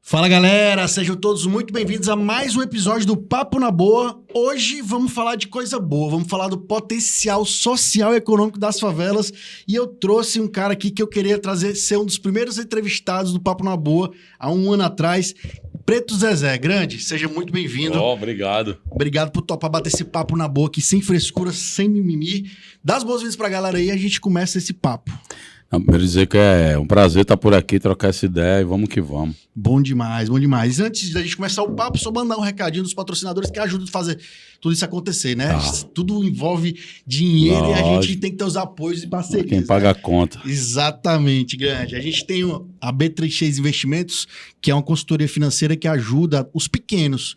Fala galera, sejam todos muito bem-vindos a mais um episódio do Papo na Boa. Hoje vamos falar de coisa boa, vamos falar do potencial social e econômico das favelas e eu trouxe um cara aqui que eu queria trazer, ser um dos primeiros entrevistados do Papo na Boa há um ano atrás, Preto Zezé. Grande, seja muito bem-vindo. Obrigado. Obrigado por topar bater esse papo na boa aqui, sem frescura, sem mimimi. Dá as boas-vindas pra galera aí e a gente começa esse papo. Primeiro dizer que é um prazer estar por aqui, trocar essa ideia e vamos que vamos. Bom demais, bom demais. Antes da gente começar o papo, só mandar um recadinho dos patrocinadores que ajudam a fazer tudo isso acontecer, né? Tudo envolve dinheiro. Lógico. E a gente tem que ter os apoios e parcerias. Quem paga a conta. Exatamente, grande. A gente tem a B3X Investimentos, que é uma consultoria financeira que ajuda os pequenos.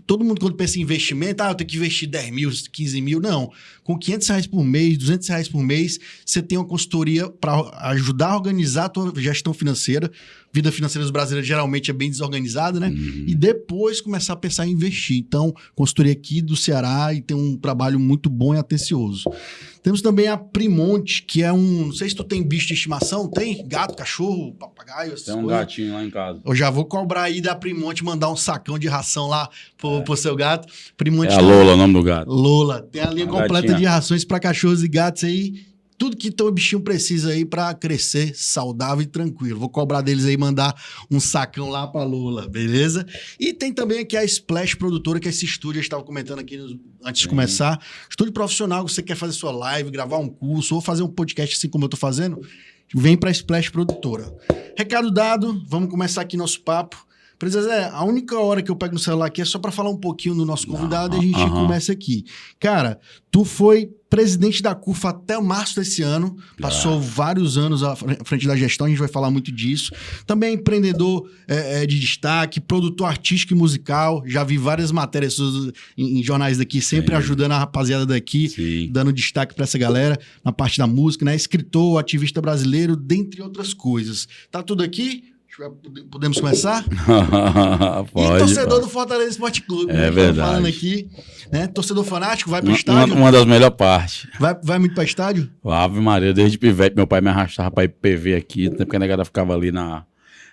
Todo mundo, quando pensa em investimento, eu tenho que investir 10 mil, 15 mil. Não. Com R$500 por mês, R$200 por mês, você tem uma consultoria para ajudar a organizar a tua gestão financeira. Vida financeira dos brasileiros geralmente é bem desorganizada, né? E depois começar a pensar em investir. Então, consultoria aqui do Ceará e tem um trabalho muito bom e atencioso. Temos também a Primonte, que é não sei se tu tem bicho de estimação, tem? Gato, cachorro, papagaio, essas coisas. Tem um gatinho lá em casa. Eu já vou cobrar aí da Primonte, mandar um sacão de ração lá pro seu gato. Primonte é a Lola, o nome do gato. Lola. Tem a linha completa de rações para cachorros e gatos aí. Tudo que teu bichinho precisa aí pra crescer saudável e tranquilo. Vou cobrar deles aí, mandar um sacão lá pra Lula, beleza? E tem também aqui a Splash Produtora, que é esse estúdio, a gente estava comentando aqui antes de começar. Estúdio profissional, você quer fazer sua live, gravar um curso ou fazer um podcast assim como eu tô fazendo, vem pra Splash Produtora. Recado dado, vamos começar aqui nosso papo. Zé, a única hora que eu pego no celular aqui é só para falar um pouquinho do nosso convidado e a gente começa aqui. Cara, tu foi presidente da CUFA até março desse ano, passou vários anos à frente da gestão, a gente vai falar muito disso. Também é empreendedor de destaque, produtor artístico e musical, já vi várias matérias em jornais daqui, sempre ajudando a rapaziada daqui, dando destaque para essa galera na parte da música, né? Escritor, ativista brasileiro, dentre outras coisas. Tá tudo aqui? Podemos começar? Pode, e torcedor do Fortaleza Esporte Clube. É verdade. Falando aqui, né? Torcedor fanático, vai pro estádio? Uma das melhores partes. Vai muito pra estádio? Ave Maria, desde pivete, meu pai me arrastava pra ir pro PV aqui, porque a negada ficava ali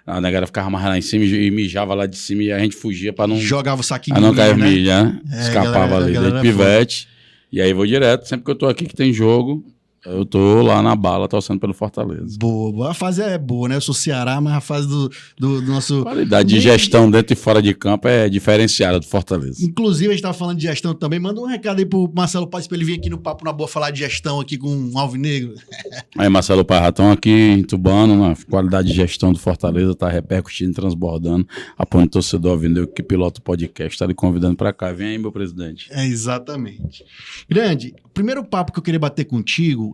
a negada ficava mais lá em cima e mijava lá de cima e a gente fugia pra não... Jogava o saquinho. Pra não cair milha, né? Escapava ali, desde pivete. E aí vou direto, sempre que eu tô aqui que tem jogo... Eu tô lá na bala, torcendo pelo Fortaleza. Boa. A fase é boa, né? Eu sou Ceará, mas a fase do nosso... A qualidade de gestão dentro e fora de campo é diferenciada do Fortaleza. Inclusive, a gente tava falando de gestão também. Manda um recado aí pro Marcelo Paz pra ele vir aqui no Papo na Boa falar de gestão aqui com um alvinegro. Aí, Marcelo Paz, estão aqui entubando, né? A qualidade de gestão do Fortaleza tá repercutindo, transbordando. Apoio torcedor alvinegro que pilota o podcast, tá lhe convidando pra cá. Vem aí, meu presidente. Exatamente. Grande, o primeiro papo que eu queria bater contigo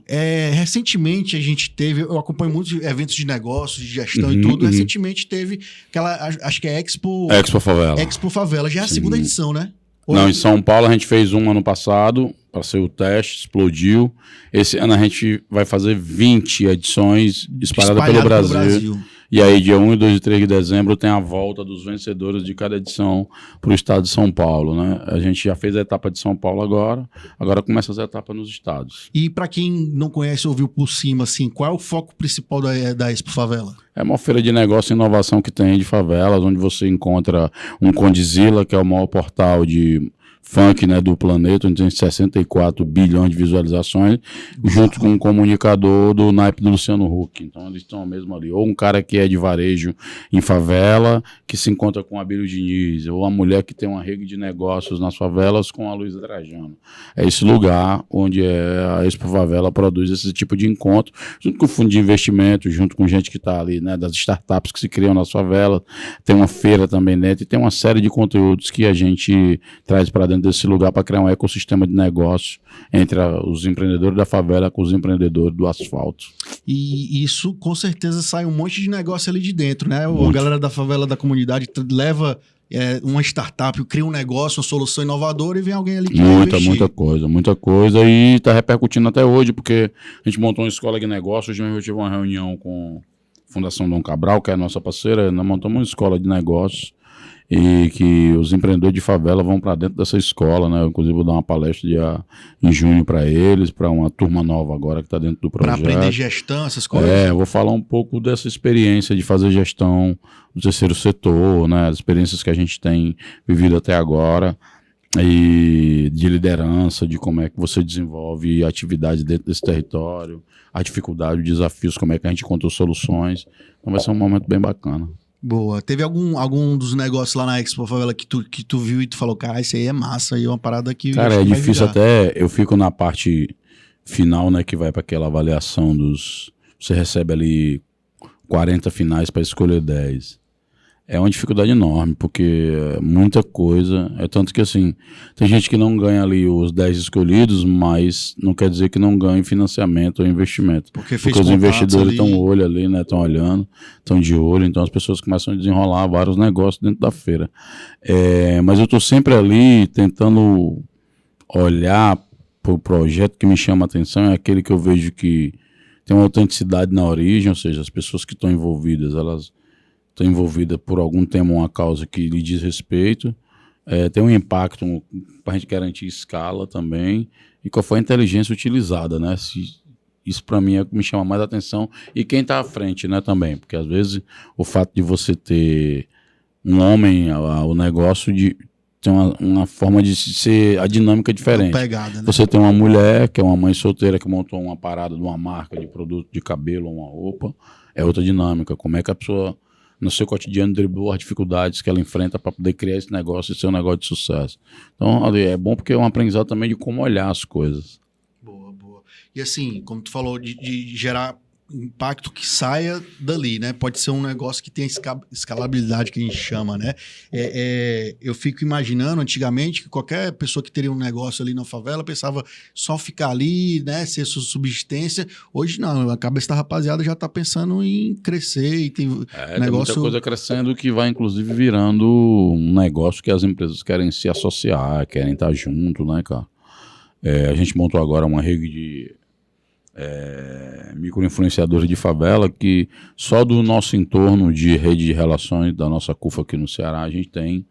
recentemente a gente teve, eu acompanho muitos eventos de negócios, de gestão e tudo, recentemente teve aquela, acho que é Expo Favela. Expo Favela, já é a segunda edição, né? Não, em São Paulo a gente fez um ano passado, para ser o teste, explodiu. Esse ano a gente vai fazer 20 edições espalhadas pelo Brasil. E aí, dia 1, 2 e 3 de dezembro, tem a volta dos vencedores de cada edição para o estado de São Paulo, né? A gente já fez a etapa de São Paulo agora começa as etapas nos estados. E para quem não conhece, ouviu por cima, assim, qual é o foco principal da Expo Favela? É uma feira de negócio e inovação que tem de favelas, onde você encontra um Condzilla, que é o maior portal de funk, né, do planeta, onde tem 64 bilhões de visualizações, junto com um comunicador do naipe do Luciano Huck. Então eles estão mesmo ali. Ou um cara que é de varejo em favela, que se encontra com a Abílio Diniz, ou uma mulher que tem uma rede de negócios nas favelas com a Luísa Trajano. É esse lugar onde a Expo Favela produz esse tipo de encontro, junto com o fundo de investimento, junto com gente que está ali, né, das startups que se criam nas favelas. Tem uma feira também dentro e tem uma série de conteúdos que a gente traz para dentro desse lugar para criar um ecossistema de negócio entre os empreendedores da favela com os empreendedores do asfalto. E isso, com certeza, sai um monte de negócio ali de dentro, né? A galera da favela, da comunidade, leva uma startup, cria um negócio, uma solução inovadora e vem alguém ali que Muita coisa. E está repercutindo até hoje, porque a gente montou uma escola de negócios. Hoje mesmo eu tive uma reunião com a Fundação Dom Cabral, que é a nossa parceira. Nós montamos uma escola de negócios. e que os empreendedores de favela vão para dentro dessa escola, né? Eu, inclusive, vou dar uma palestra em junho para eles, para uma turma nova agora que está dentro do projeto. Para aprender gestão, essas coisas? Eu vou falar um pouco dessa experiência de fazer gestão do terceiro setor, né? As experiências que a gente tem vivido até agora e de liderança, de como é que você desenvolve atividade dentro desse território, a dificuldade, os desafios, como é que a gente encontrou soluções. Então vai ser um momento bem bacana. Boa. Teve algum dos negócios lá na Expo Favela que tu viu e tu falou, cara, isso aí é massa, aí é uma parada que... Cara, é difícil até, eu fico na parte final, né, que vai para aquela avaliação você recebe ali 40 finais para escolher 10. É uma dificuldade enorme, porque é muita coisa, é tanto que assim, tem gente que não ganha ali os 10 escolhidos, mas não quer dizer que não ganhe financiamento ou investimento. Porque os investidores estão olho ali, né, estão olhando, estão de olho, então as pessoas começam a desenrolar vários negócios dentro da feira. Mas eu estou sempre ali tentando olhar para o projeto que me chama a atenção, é aquele que eu vejo que tem uma autenticidade na origem, ou seja, as pessoas que estão envolvidas, elas estão envolvidas por algum tema, uma causa que lhe diz respeito, tem um impacto para a gente garantir escala também, e qual foi a inteligência utilizada, né? Isso para mim é o que me chama mais atenção, e quem está à frente, né, também, porque às vezes o fato de você ter um homem, o negócio tem uma forma de ser a dinâmica diferente. Pegada, né? Você tem uma mulher que é uma mãe solteira que montou uma parada de uma marca de produto de cabelo ou uma roupa, é outra dinâmica. Como é que a pessoa no seu cotidiano driblou as dificuldades que ela enfrenta para poder criar esse negócio e ser um negócio de sucesso. Então, ali, é bom porque é um aprendizado também de como olhar as coisas. Boa, boa. E assim, como tu falou, de gerar impacto que saia dali, né? Pode ser um negócio que tem escalabilidade, que a gente chama, né? Eu fico imaginando, antigamente, que qualquer pessoa que teria um negócio ali na favela pensava só ficar ali, né? Ser sua subsistência. Hoje não, a cabeça da rapaziada já tá pensando em crescer e tem negócio... Tem muita coisa crescendo que vai, inclusive, virando um negócio que as empresas querem se associar, querem estar junto, né, cara? A gente montou agora uma rede de microinfluenciadores de favela, que só do nosso entorno de rede de relações da nossa CUFA aqui no Ceará, a gente tem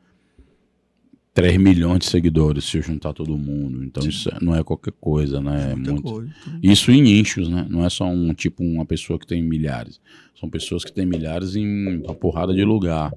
3 milhões de seguidores, se eu juntar todo mundo. Então isso não é qualquer coisa, né? Isso em nichos, né? Não é só uma pessoa que tem milhares. São pessoas que têm milhares em uma porrada de lugar.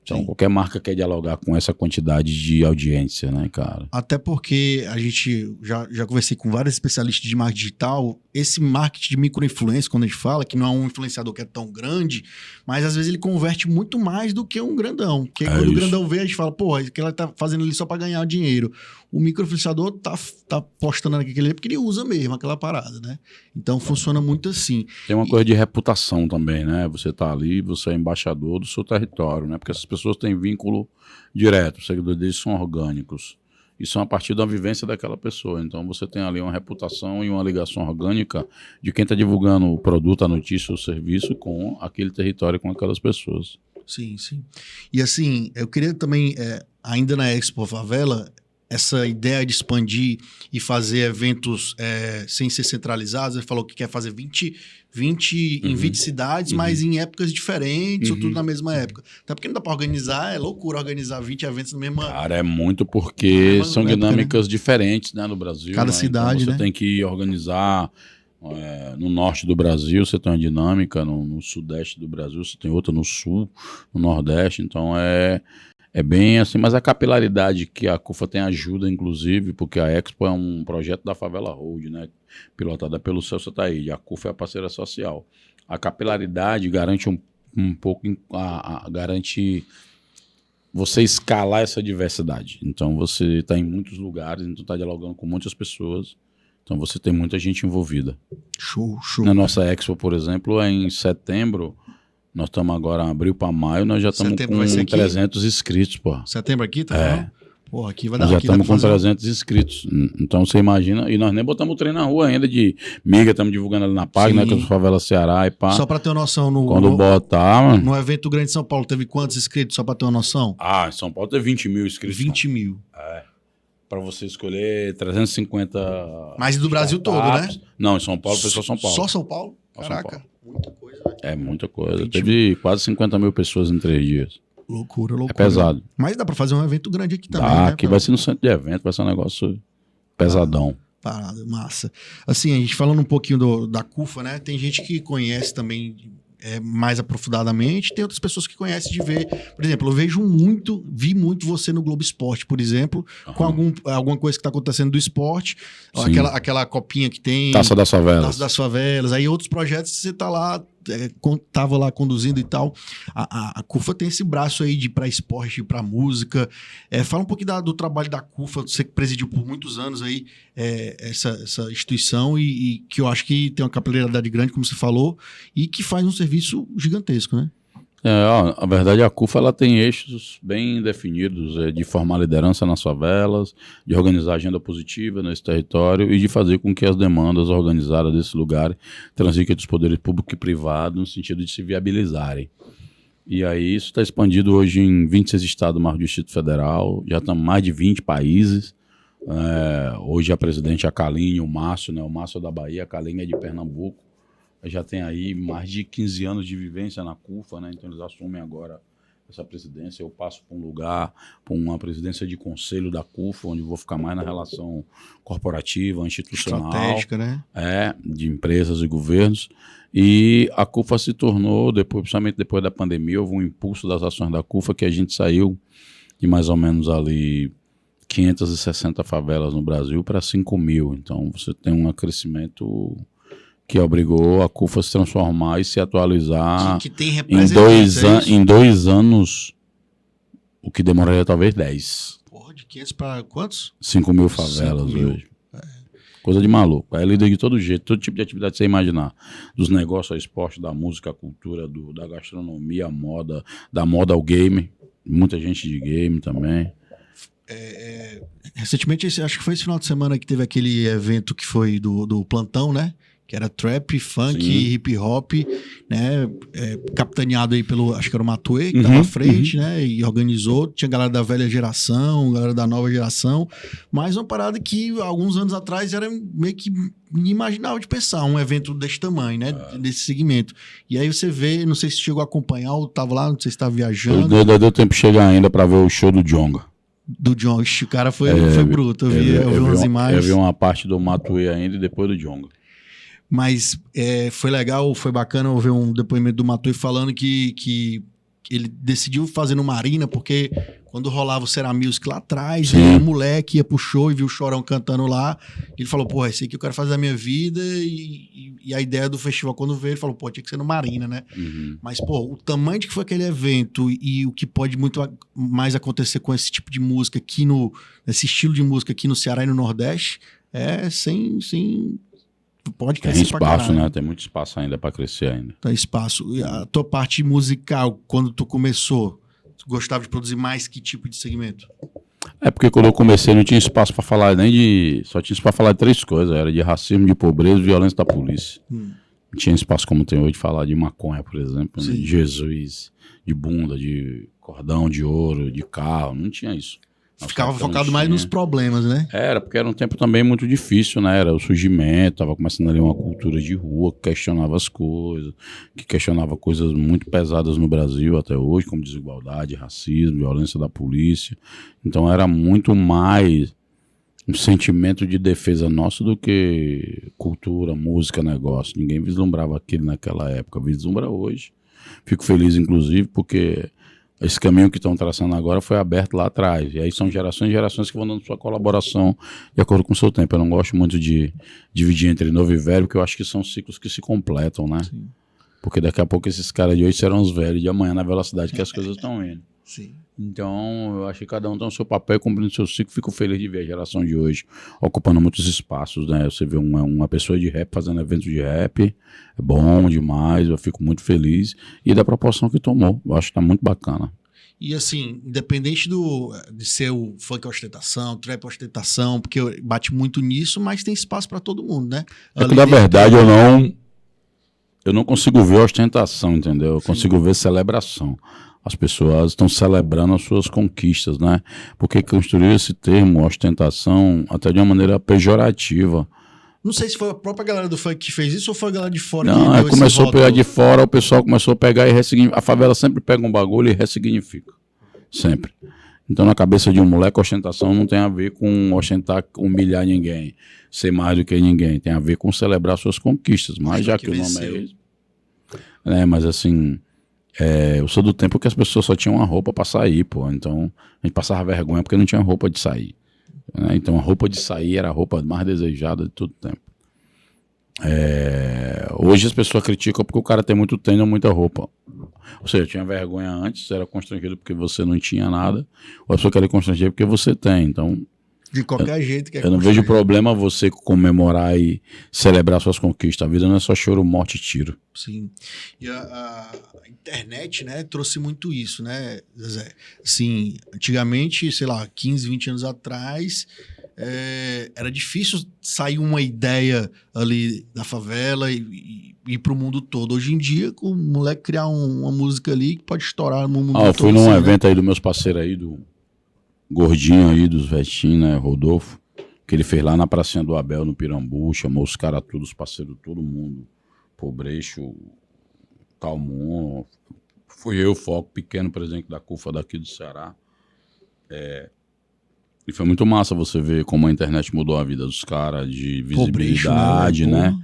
Então, qualquer marca quer dialogar com essa quantidade de audiência, né, cara? Até porque a gente já conversei com vários especialistas de marketing digital. Esse marketing de microinfluência, quando a gente fala, que não é um influenciador que é tão grande, mas às vezes ele converte muito mais do que um grandão. Porque quando o grandão vê, a gente fala, pô, que ela tá fazendo ali só para ganhar dinheiro. O microinfluenciador tá postando naquele porque ele usa mesmo aquela parada, né? Então funciona muito assim. Tem uma coisa de reputação também, né? Você tá ali, você é embaixador do seu território, né? Porque essas pessoas têm vínculo direto, os seguidores deles são orgânicos. E são a partir da vivência daquela pessoa. Então você tem ali uma reputação e uma ligação orgânica de quem está divulgando o produto, a notícia, o serviço com aquele território, com aquelas pessoas. Sim, sim. E assim, eu queria também, ainda na Expo Favela, essa ideia de expandir e fazer eventos sem ser centralizados. Ele falou que quer fazer 20 em 20 cidades, mas em épocas diferentes, ou tudo na mesma época. Até porque não dá para organizar, é loucura organizar 20 eventos na mesma... Cara, é muito porque são dinâmicas diferentes, né, no Brasil. Cada cidade, então, você tem que organizar... no norte do Brasil você tem uma dinâmica, no sudeste do Brasil você tem outra, no sul, no nordeste. Então é bem assim, mas a capilaridade que a CUFA tem ajuda, inclusive, porque a Expo é um projeto da Favela Road, né, pilotada pelo Celso Ataíde. A CUFA é a parceira social. A capilaridade garante um pouco, garante você escalar essa diversidade. Então você está em muitos lugares, então está dialogando com muitas pessoas. Então você tem muita gente envolvida. Show. Na nossa Expo, por exemplo, em setembro... Nós estamos agora em abril para maio, nós já estamos com 300 inscritos, pô. Setembro aqui, tá? Pô, aqui vai dar... Nós já estamos com 300 inscritos. Então você imagina, e nós nem botamos o trem na rua ainda de miga, estamos divulgando ali na página, que é o Favela Ceará e pá. Só para ter uma noção, quando botar, mano... No evento grande de São Paulo, teve quantos inscritos, só para ter uma noção? Em São Paulo teve 20 mil inscritos. 20 mil. Para você escolher 350... Mas do Brasil todo, né? Não, em São Paulo foi só São Paulo. Só São Paulo? Caraca, muita coisa. É muita coisa. Teve quase 50 mil pessoas em 3 dias. Loucura, loucura. É pesado. Mas dá pra fazer um evento grande aqui também, Tá, né? aqui vai ser no centro de evento, vai ser um negócio pesadão. Parada, massa. Assim, a gente falando um pouquinho da CUFA, né? Tem gente que conhece também mais aprofundadamente, tem outras pessoas que conhecem de ver. Por exemplo, eu vi muito você no Globo Esporte, por exemplo, com alguma coisa que está acontecendo do esporte, aquela copinha que tem. Taça das Favelas. Taça das Favelas. Aí outros projetos que você tá lá, tava lá conduzindo e tal. A CUFA tem esse braço aí de para esporte, para música. Fala um pouquinho do trabalho da CUFA, você que presidiu por muitos anos aí essa instituição e que eu acho que tem uma capilaridade grande, como você falou, e que faz um serviço gigantesco, né? Na verdade, a CUFA ela tem eixos bem definidos de formar liderança nas favelas, de organizar agenda positiva nesse território e de fazer com que as demandas organizadas desse lugar transitem dos poderes público e privado no sentido de se viabilizarem. E aí isso está expandido hoje em 26 estados mais do Distrito Federal, já estamos em mais de 20 países. Hoje a presidente é a Kaline, o Márcio, né? O Márcio é da Bahia, a Kaline é de Pernambuco. Já tem aí mais de 15 anos de vivência na CUFA, né? Então eles assumem agora essa presidência. Eu passo para um lugar, para uma presidência de conselho da CUFA, onde vou ficar mais na relação corporativa, institucional. Estratégica, né? De empresas e governos. E a CUFA se tornou, principalmente depois da pandemia, houve um impulso das ações da CUFA que a gente saiu de mais ou menos ali 560 favelas no Brasil para 5.000. Então você tem um crescimento que obrigou a CUFA a se transformar e se atualizar que tem em 2 anos, o que demoraria talvez 10. Porra, de 500 para quantos? 5.000 favelas 5.000. Hoje. Coisa de maluco. É líder de todo jeito, todo tipo de atividade que você imaginar. Dos negócios ao esporte, da música, à cultura, da gastronomia, à moda, da moda ao game. Muita gente de game também. Recentemente, acho que foi esse final de semana que teve aquele evento que foi do Plantão, né? Que era trap, funk, hip hop, né? Capitaneado aí pelo, acho que era o Matuê, que tava à frente, né? E organizou. Tinha galera da velha geração, galera da nova geração. Mas uma parada que alguns anos atrás era meio que inimaginável de pensar, um evento desse tamanho, né? Desse segmento. E aí você vê, não sei se chegou a acompanhar, ou tava lá, não sei se tava viajando. Deu tempo de chegar ainda para ver o show do Djonga. Do Djonga, o cara foi bruto. Eu vi umas imagens. Eu vi uma parte do Matuê ainda e depois do Djonga. Mas foi legal, foi bacana eu ver um depoimento do Matuê falando que ele decidiu fazer no Marina, porque quando rolava o Será Music lá atrás, o moleque ia pro show e viu o Chorão cantando lá, ele falou, porra, esse aqui eu quero fazer da minha vida, e a ideia do festival, quando veio, ele falou, pô, tinha que ser no Marina, né? Mas, pô, o tamanho de que foi aquele evento e o que pode muito mais acontecer com esse tipo de música aqui esse estilo de música aqui no Ceará e no Nordeste, sem pode crescer. Tem espaço, né? Tem muito espaço ainda para crescer ainda. Tem espaço. E a tua parte musical, quando tu começou, tu gostava de produzir mais que tipo de segmento? Porque quando eu comecei não tinha espaço para falar só tinha espaço para falar de 3 coisas. Era de racismo, de pobreza e violência da polícia. Não tinha espaço como tem hoje de falar de maconha, por exemplo, né? De Jesus, de bunda, de cordão de ouro, de carro. Não tinha isso. Ficava focado mais nos problemas, né? Porque era um tempo também muito difícil, né? Era o surgimento, tava começando ali uma cultura de rua que questionava as coisas, que questionava coisas muito pesadas no Brasil até hoje, como desigualdade, racismo, violência da polícia. Então era muito mais um sentimento de defesa nosso do que cultura, música, negócio. Ninguém vislumbrava aquilo naquela época, vislumbra hoje. Fico feliz, inclusive, porque esse caminho que estão traçando agora foi aberto lá atrás. E aí são gerações e gerações que vão dando sua colaboração de acordo com o seu tempo. Eu não gosto muito de dividir entre novo e velho, porque eu acho que são ciclos que se completam, né? Sim. Porque daqui a pouco esses caras de hoje serão os velhos de amanhã na velocidade que as coisas estão indo. Sim. Então, eu acho que cada um tem o seu papel, cumprindo o seu ciclo. Fico feliz de ver a geração de hoje ocupando muitos espaços, né? Você vê uma pessoa de rap fazendo eventos de rap, é bom demais, eu fico muito feliz. E da proporção que tomou, eu acho que tá muito bacana. E assim, independente de ser o funk ostentação, trap ostentação, porque bate muito nisso, mas tem espaço para todo mundo, né? Que na verdade eu não consigo ver ostentação, entendeu? Eu consigo ver celebração. As pessoas estão celebrando as suas conquistas, né? Porque construir esse termo, ostentação, até de uma maneira pejorativa. Não sei se foi a própria galera do funk que fez isso ou foi a galera de fora Não, que deu começou a voto. pegar de fora, o pessoal começou a pegar e ressignificar. A favela sempre pega um bagulho e ressignifica. Sempre. Então, na cabeça de um moleque, ostentação não tem a ver com ostentar, humilhar ninguém, ser mais do que ninguém. Tem a ver com celebrar suas conquistas. Mas já que o nome é esse. Mas assim, eu sou do tempo que as pessoas só tinham uma roupa pra sair, pô. Então, a gente passava vergonha porque não tinha roupa de sair. Então, a roupa de sair era a roupa mais desejada de todo tempo. Hoje as pessoas criticam porque o cara tem muito tênis ou muita roupa. Ou seja, tinha vergonha antes, era constrangido porque você não tinha nada, ou a pessoa quer constranger porque você tem. Então, de qualquer jeito que eu não vejo problema você comemorar e celebrar suas conquistas. A vida não é só choro, morte e tiro. Sim. E a internet, né, trouxe muito isso, né, Zezé? Assim, antigamente, sei lá, 15, 20 anos atrás, era difícil sair uma ideia ali da favela e ir pro mundo todo. Hoje em dia, com o moleque criar uma música ali que pode estourar no mundo todo. Eu fui num evento aí dos meus parceiros aí, do Gordinho aí, dos Vestinhos, né, Rodolfo, que ele fez lá na pracinha do Abel, no Pirambu, chamou os caras todos, os parceiros, todo mundo, Pobrecho, Calmon, fui eu, Foco, pequeno presidente da CUFA daqui do Ceará. E foi muito massa você ver como a internet mudou a vida dos caras, de visibilidade, Pobrecho, né?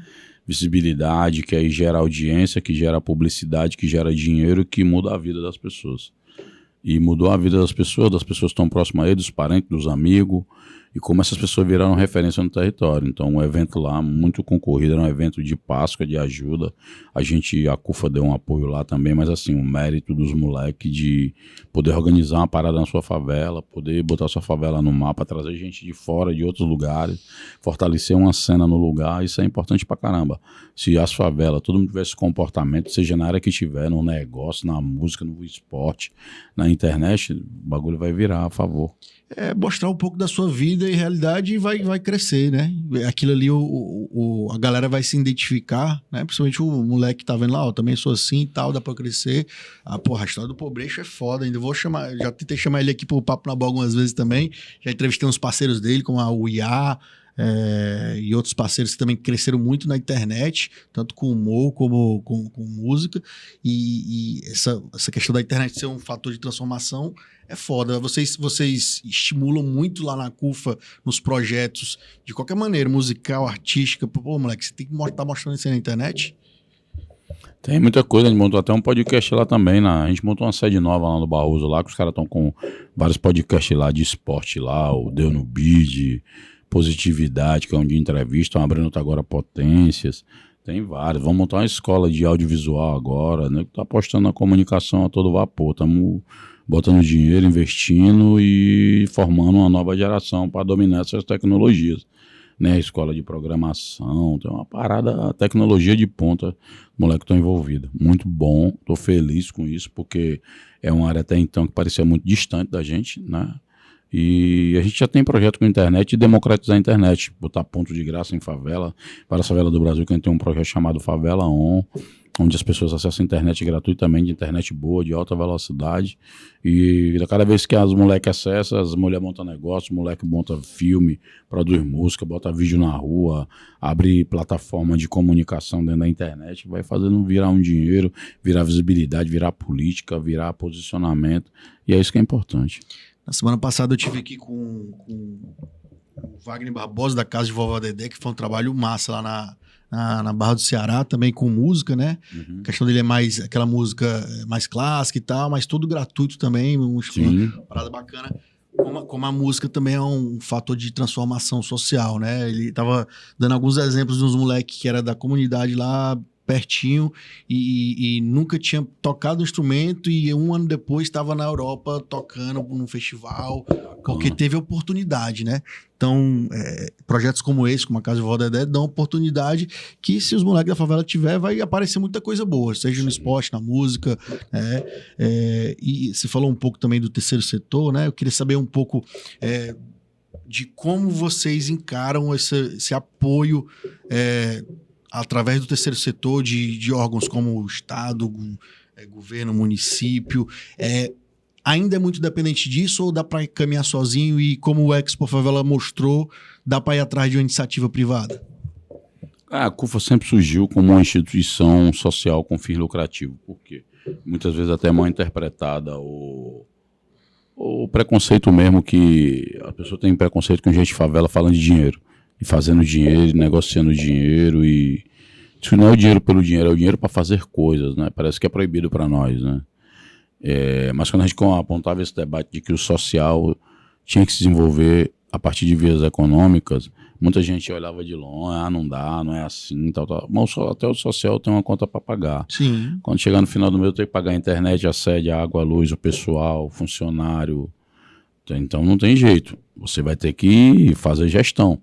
Visibilidade, que aí gera audiência, que gera publicidade, que gera dinheiro, que muda a vida das pessoas. E mudou a vida das pessoas que estão próximas a ele, dos parentes, dos amigos, e como essas pessoas viraram referência no território. Então, um evento lá muito concorrido, era um evento de Páscoa, de ajuda. A CUFA deu um apoio lá também, mas assim, o mérito dos moleques de poder organizar uma parada na sua favela, poder botar sua favela no mapa, trazer gente de fora, de outros lugares, fortalecer uma cena no lugar, isso é importante pra caramba. Se as favelas, todo mundo tivesse comportamento, seja na área que tiver, no negócio, na música, no esporte, na internet, o bagulho vai virar a favor. Mostrar um pouco da sua vida e realidade e vai crescer, né? Aquilo ali, a galera vai se identificar, né? Principalmente o moleque que tá vendo lá, eu também sou assim e tal, dá pra crescer. A história do Pobrecho é foda, ainda vou chamar, já tentei chamar ele aqui pro Papo na Bola algumas vezes também, já entrevistei uns parceiros dele, como a UIA, e outros parceiros que também cresceram muito na internet, tanto com humor como com música, e essa questão da internet ser um fator de transformação é foda. Vocês estimulam muito lá na CUFA, nos projetos, de qualquer maneira, musical, artística. Pô, moleque, você tem que estar mostrando isso aí na internet? Tem muita coisa, a gente montou até um podcast lá também, a gente montou uma sede nova lá no Barroso, lá, que os caras estão com vários podcasts lá de esporte lá, o Deu no Bid, Positividade, que é um de entrevista, estão abrindo agora Potências, tem vários. Vamos montar uma escola de audiovisual agora, né? Tá apostando na comunicação a todo vapor, estamos botando dinheiro, investindo e formando uma nova geração para dominar essas tecnologias, né? Escola de programação, tem uma parada, a tecnologia de ponta, o moleque tá envolvido. Muito bom, tô feliz com isso, porque é uma área até então que parecia muito distante da gente, né? E a gente já tem projeto com a internet de democratizar a internet, botar ponto de graça em favela, para a favela do Brasil, que a gente tem um projeto chamado Favela On, onde as pessoas acessam a internet gratuitamente, de internet boa, de alta velocidade, e cada vez que as moleques acessam, as mulheres montam negócio, o moleque monta filme, produz música, bota vídeo na rua, abre plataforma de comunicação dentro da internet, vai fazendo virar um dinheiro, virar visibilidade, virar política, virar posicionamento, e é isso que é importante. Na semana passada eu tive aqui com o Wagner Barbosa, da Casa de Vovó Dedé, que foi um trabalho massa lá na Barra do Ceará, também com música, né? Uhum. A questão dele é mais aquela música mais clássica e tal, mas tudo gratuito também, uma parada bacana. Como a música também é um fator de transformação social, né? Ele tava dando alguns exemplos de uns moleques que era da comunidade lá, pertinho, e nunca tinha tocado instrumento, e um ano depois estava na Europa tocando num festival, porque teve oportunidade, né? Então, projetos como esse, como a Casa de Vovó Dedé, dão oportunidade que, se os moleques da favela tiver, vai aparecer muita coisa boa, seja no esporte, na música, e você falou um pouco também do terceiro setor, né? Eu queria saber um pouco de como vocês encaram esse apoio através do terceiro setor, de órgãos como o Estado, governo, município. Ainda é muito dependente disso ou dá para caminhar sozinho e, como o Expo Favela mostrou, dá para ir atrás de uma iniciativa privada? A CUFA sempre surgiu como uma instituição social com fim lucrativo. Por quê? Muitas vezes até mal interpretada o preconceito mesmo, que a pessoa tem preconceito com gente de favela falando de dinheiro, e fazendo dinheiro, e negociando dinheiro, e isso não é o dinheiro pelo dinheiro, é o dinheiro para fazer coisas, né? Parece que é proibido para nós, né? Mas quando a gente apontava esse debate de que o social tinha que se desenvolver a partir de vias econômicas, muita gente olhava de longe, não dá, não é assim, tal. Mas até o social tem uma conta para pagar. Sim. Quando chegar no final do mês, eu tenho que pagar a internet, a sede, a água, a luz, o pessoal, o funcionário. Então não tem jeito. Você vai ter que fazer gestão.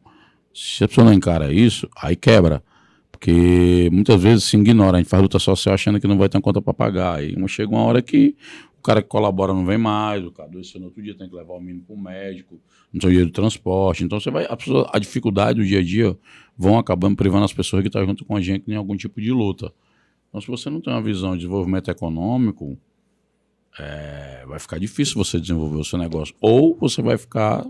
Se a pessoa não encara isso, aí quebra. Porque muitas vezes se ignora, a gente faz luta social achando que não vai ter uma conta para pagar. Aí chega uma hora que o cara que colabora não vem mais, o cara adoece no outro dia, tem que levar o menino para o médico, não tem dinheiro de transporte. Então você vai, a dificuldade do dia a dia vão acabando privando as pessoas que estão junto com a gente em algum tipo de luta. Então se você não tem uma visão de desenvolvimento econômico, vai ficar difícil você desenvolver o seu negócio. Ou você vai ficar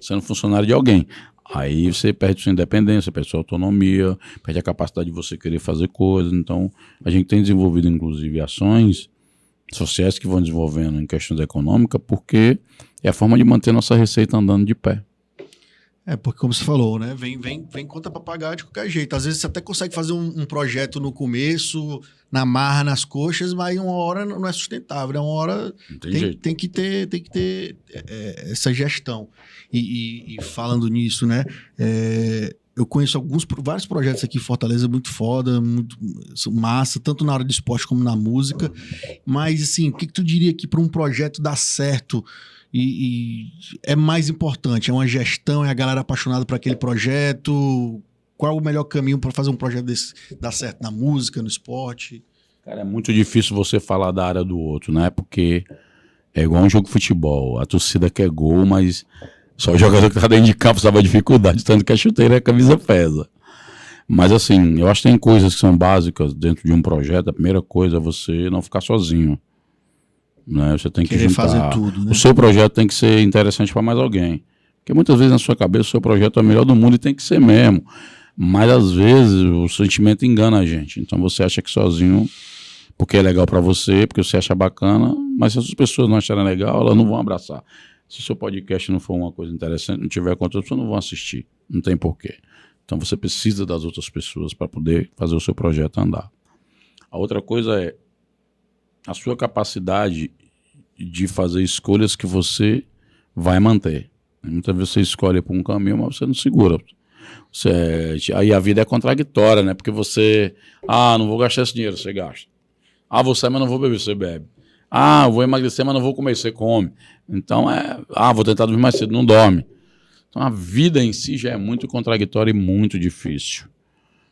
sendo funcionário de alguém. Aí você perde sua independência, perde sua autonomia, perde a capacidade de você querer fazer coisas. Então, a gente tem desenvolvido, inclusive, ações sociais que vão desenvolvendo em questões econômicas, porque é a forma de manter nossa receita andando de pé. Porque como você falou, né? Vem conta para pagar de qualquer jeito. Às vezes você até consegue fazer um projeto no começo, na marra, nas coxas, mas uma hora não é sustentável, né? Uma hora tem que ter essa gestão. E falando nisso, né? Eu conheço vários projetos aqui em Fortaleza muito foda, muito massa, tanto na área de esporte como na música. Mas, assim, o que tu diria que para um projeto dar certo e é mais importante? É uma gestão, é a galera apaixonada por aquele projeto? Qual é o melhor caminho para fazer um projeto desse dar certo na música, no esporte? Cara, é muito difícil você falar da área do outro, né? Porque é igual um jogo de futebol. A torcida quer gol, mas só o jogador que tá dentro de campo sabe a dificuldade, tanto que a chuteira e a camisa pesa. Mas assim, eu acho que tem coisas que são básicas dentro de um projeto. A primeira coisa é você não ficar sozinho, né? Você tem que juntar. Fazer tudo, né? O seu projeto tem que ser interessante para mais alguém. Porque muitas vezes na sua cabeça o seu projeto é o melhor do mundo e tem que ser mesmo. Mas às vezes o sentimento engana a gente. Então você acha que sozinho, porque é legal para você, porque você acha bacana, mas se as pessoas não acharem legal, elas não vão abraçar. Se o seu podcast não for uma coisa interessante, não tiver conta, as pessoas não vão assistir. Não tem porquê. Então você precisa das outras pessoas para poder fazer o seu projeto andar. A outra coisa é a sua capacidade de fazer escolhas que você vai manter. Muitas vezes você escolhe por um caminho, mas você não segura. Aí a vida é contraditória, né? Porque você, não vou gastar esse dinheiro, você gasta. Vou sair, mas não vou beber, você bebe. Vou emagrecer, mas não vou comer, você come. Então vou tentar dormir mais cedo, não dorme. Então a vida em si já é muito contraditória e muito difícil.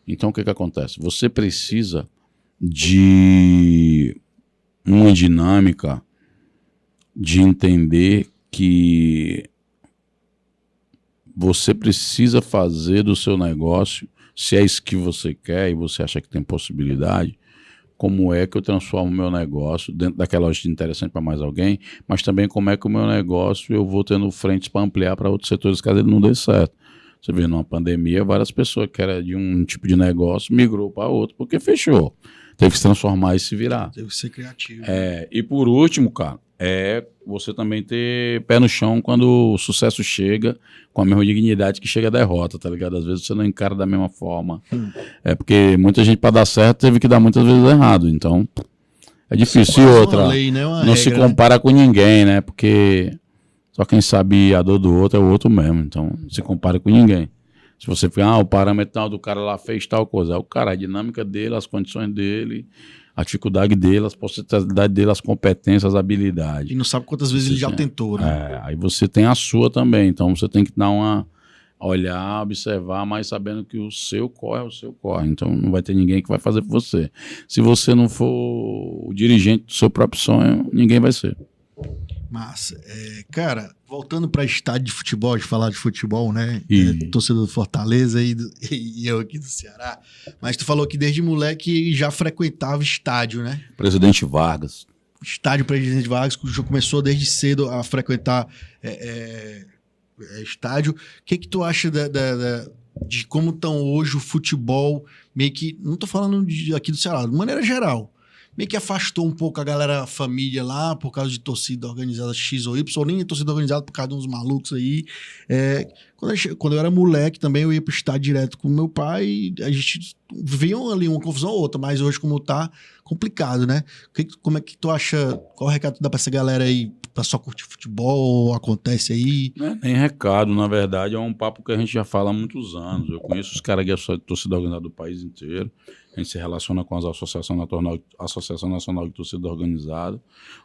Então o que acontece? Você precisa de uma dinâmica de entender que você precisa fazer do seu negócio, se é isso que você quer e você acha que tem possibilidade, como é que eu transformo o meu negócio dentro daquela lógica interessante para mais alguém, mas também como é que o meu negócio eu vou tendo frentes para ampliar para outros setores caso ele não dê certo. Você vê, numa pandemia, várias pessoas que eram de um tipo de negócio migrou para outro, porque fechou. Teve que se transformar e se virar. Teve que ser criativo. E por último, cara, você também ter pé no chão quando o sucesso chega com a mesma dignidade que chega a derrota, tá ligado? Às vezes você não encara da mesma forma. Porque muita gente, para dar certo, teve que dar muitas vezes errado. Então, é difícil. E outra, lei, né? não se compara com ninguém, né? Porque só quem sabe a dor do outro é o outro mesmo. Então, não se compara com ninguém. Se você fica, o parâmetro tal do cara lá fez tal coisa. É o cara, a dinâmica dele, as condições dele, a dificuldade dele, as possibilidades dele, as competências, as habilidades. E não sabe quantas vezes ele já tentou, né? Aí você tem a sua também. Então você tem que dar olhar, observar, mas sabendo que o seu corre é o seu corre. Então não vai ter ninguém que vai fazer por você. Se você não for o dirigente do seu próprio sonho, ninguém vai ser. Massa. Cara, voltando para estádio de futebol, de falar de futebol, né? Torcedor do Fortaleza e eu aqui do Ceará. Mas tu falou que desde moleque já frequentava estádio, né? Presidente Vargas. Estádio Presidente Vargas, que já começou desde cedo a frequentar estádio. O que tu acha de como estão hoje o futebol, meio que, não tô falando aqui do Ceará, de maneira geral, meio que afastou um pouco a galera, a família lá, por causa de torcida organizada X ou Y, ou nem torcida organizada por causa de uns malucos aí. Quando eu era moleque também, eu ia pro estádio direto com meu pai, e a gente via ali uma confusão ou outra, mas hoje como tá, complicado, né? Como é que tu acha, qual o recado que tu dá pra essa galera aí, pra só curtir futebol, acontece aí? Não é nem recado, na verdade, é um papo que a gente já fala há muitos anos. Eu conheço os caras que é torcida organizada do país inteiro. A gente se relaciona com as Associação Nacional de Torcida Organizada.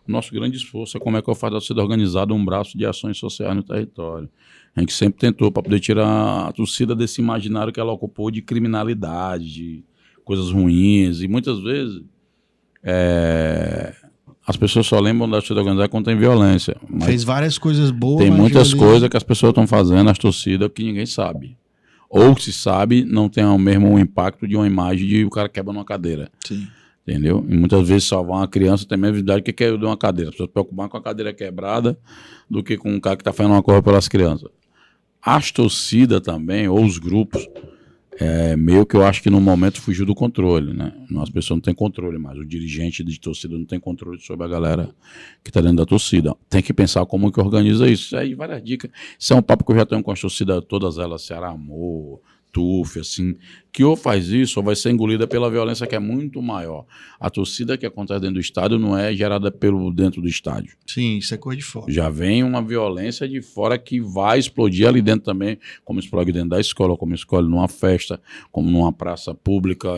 O nosso grande esforço é como é que eu faço da torcida organizada um braço de ações sociais no território. A gente sempre tentou para poder tirar a torcida desse imaginário que ela ocupou de criminalidade, de coisas ruins. E muitas vezes as pessoas só lembram da torcida organizada quando tem violência. Mas fez várias coisas boas. tem muitas coisas que as pessoas estão fazendo, as torcidas, que ninguém sabe. Ou se sabe, não tem o mesmo impacto de uma imagem de o cara quebra numa cadeira. Sim. Entendeu? E muitas vezes salvar uma criança tem a mesma idade que caiu de uma cadeira. As pessoas se preocupam com a cadeira quebrada do que com um cara que está fazendo uma coisa pelas crianças. As torcidas também, ou os grupos, meio que eu acho que no momento fugiu do controle, né? As pessoas não têm controle mais. O dirigente de torcida não tem controle sobre a galera que está dentro da torcida. Tem que pensar como que organiza isso. Isso aí, várias dicas. Isso é um papo que eu já tenho com as torcidas, todas elas, Ceará Amor, TUF, assim, que ou faz isso ou vai ser engolida pela violência que é muito maior. A torcida que acontece dentro do estádio não é gerada pelo dentro do estádio. Sim, isso é coisa de fora. Já vem uma violência de fora que vai explodir ali dentro também, como explode dentro da escola, como explode numa festa, como numa praça pública.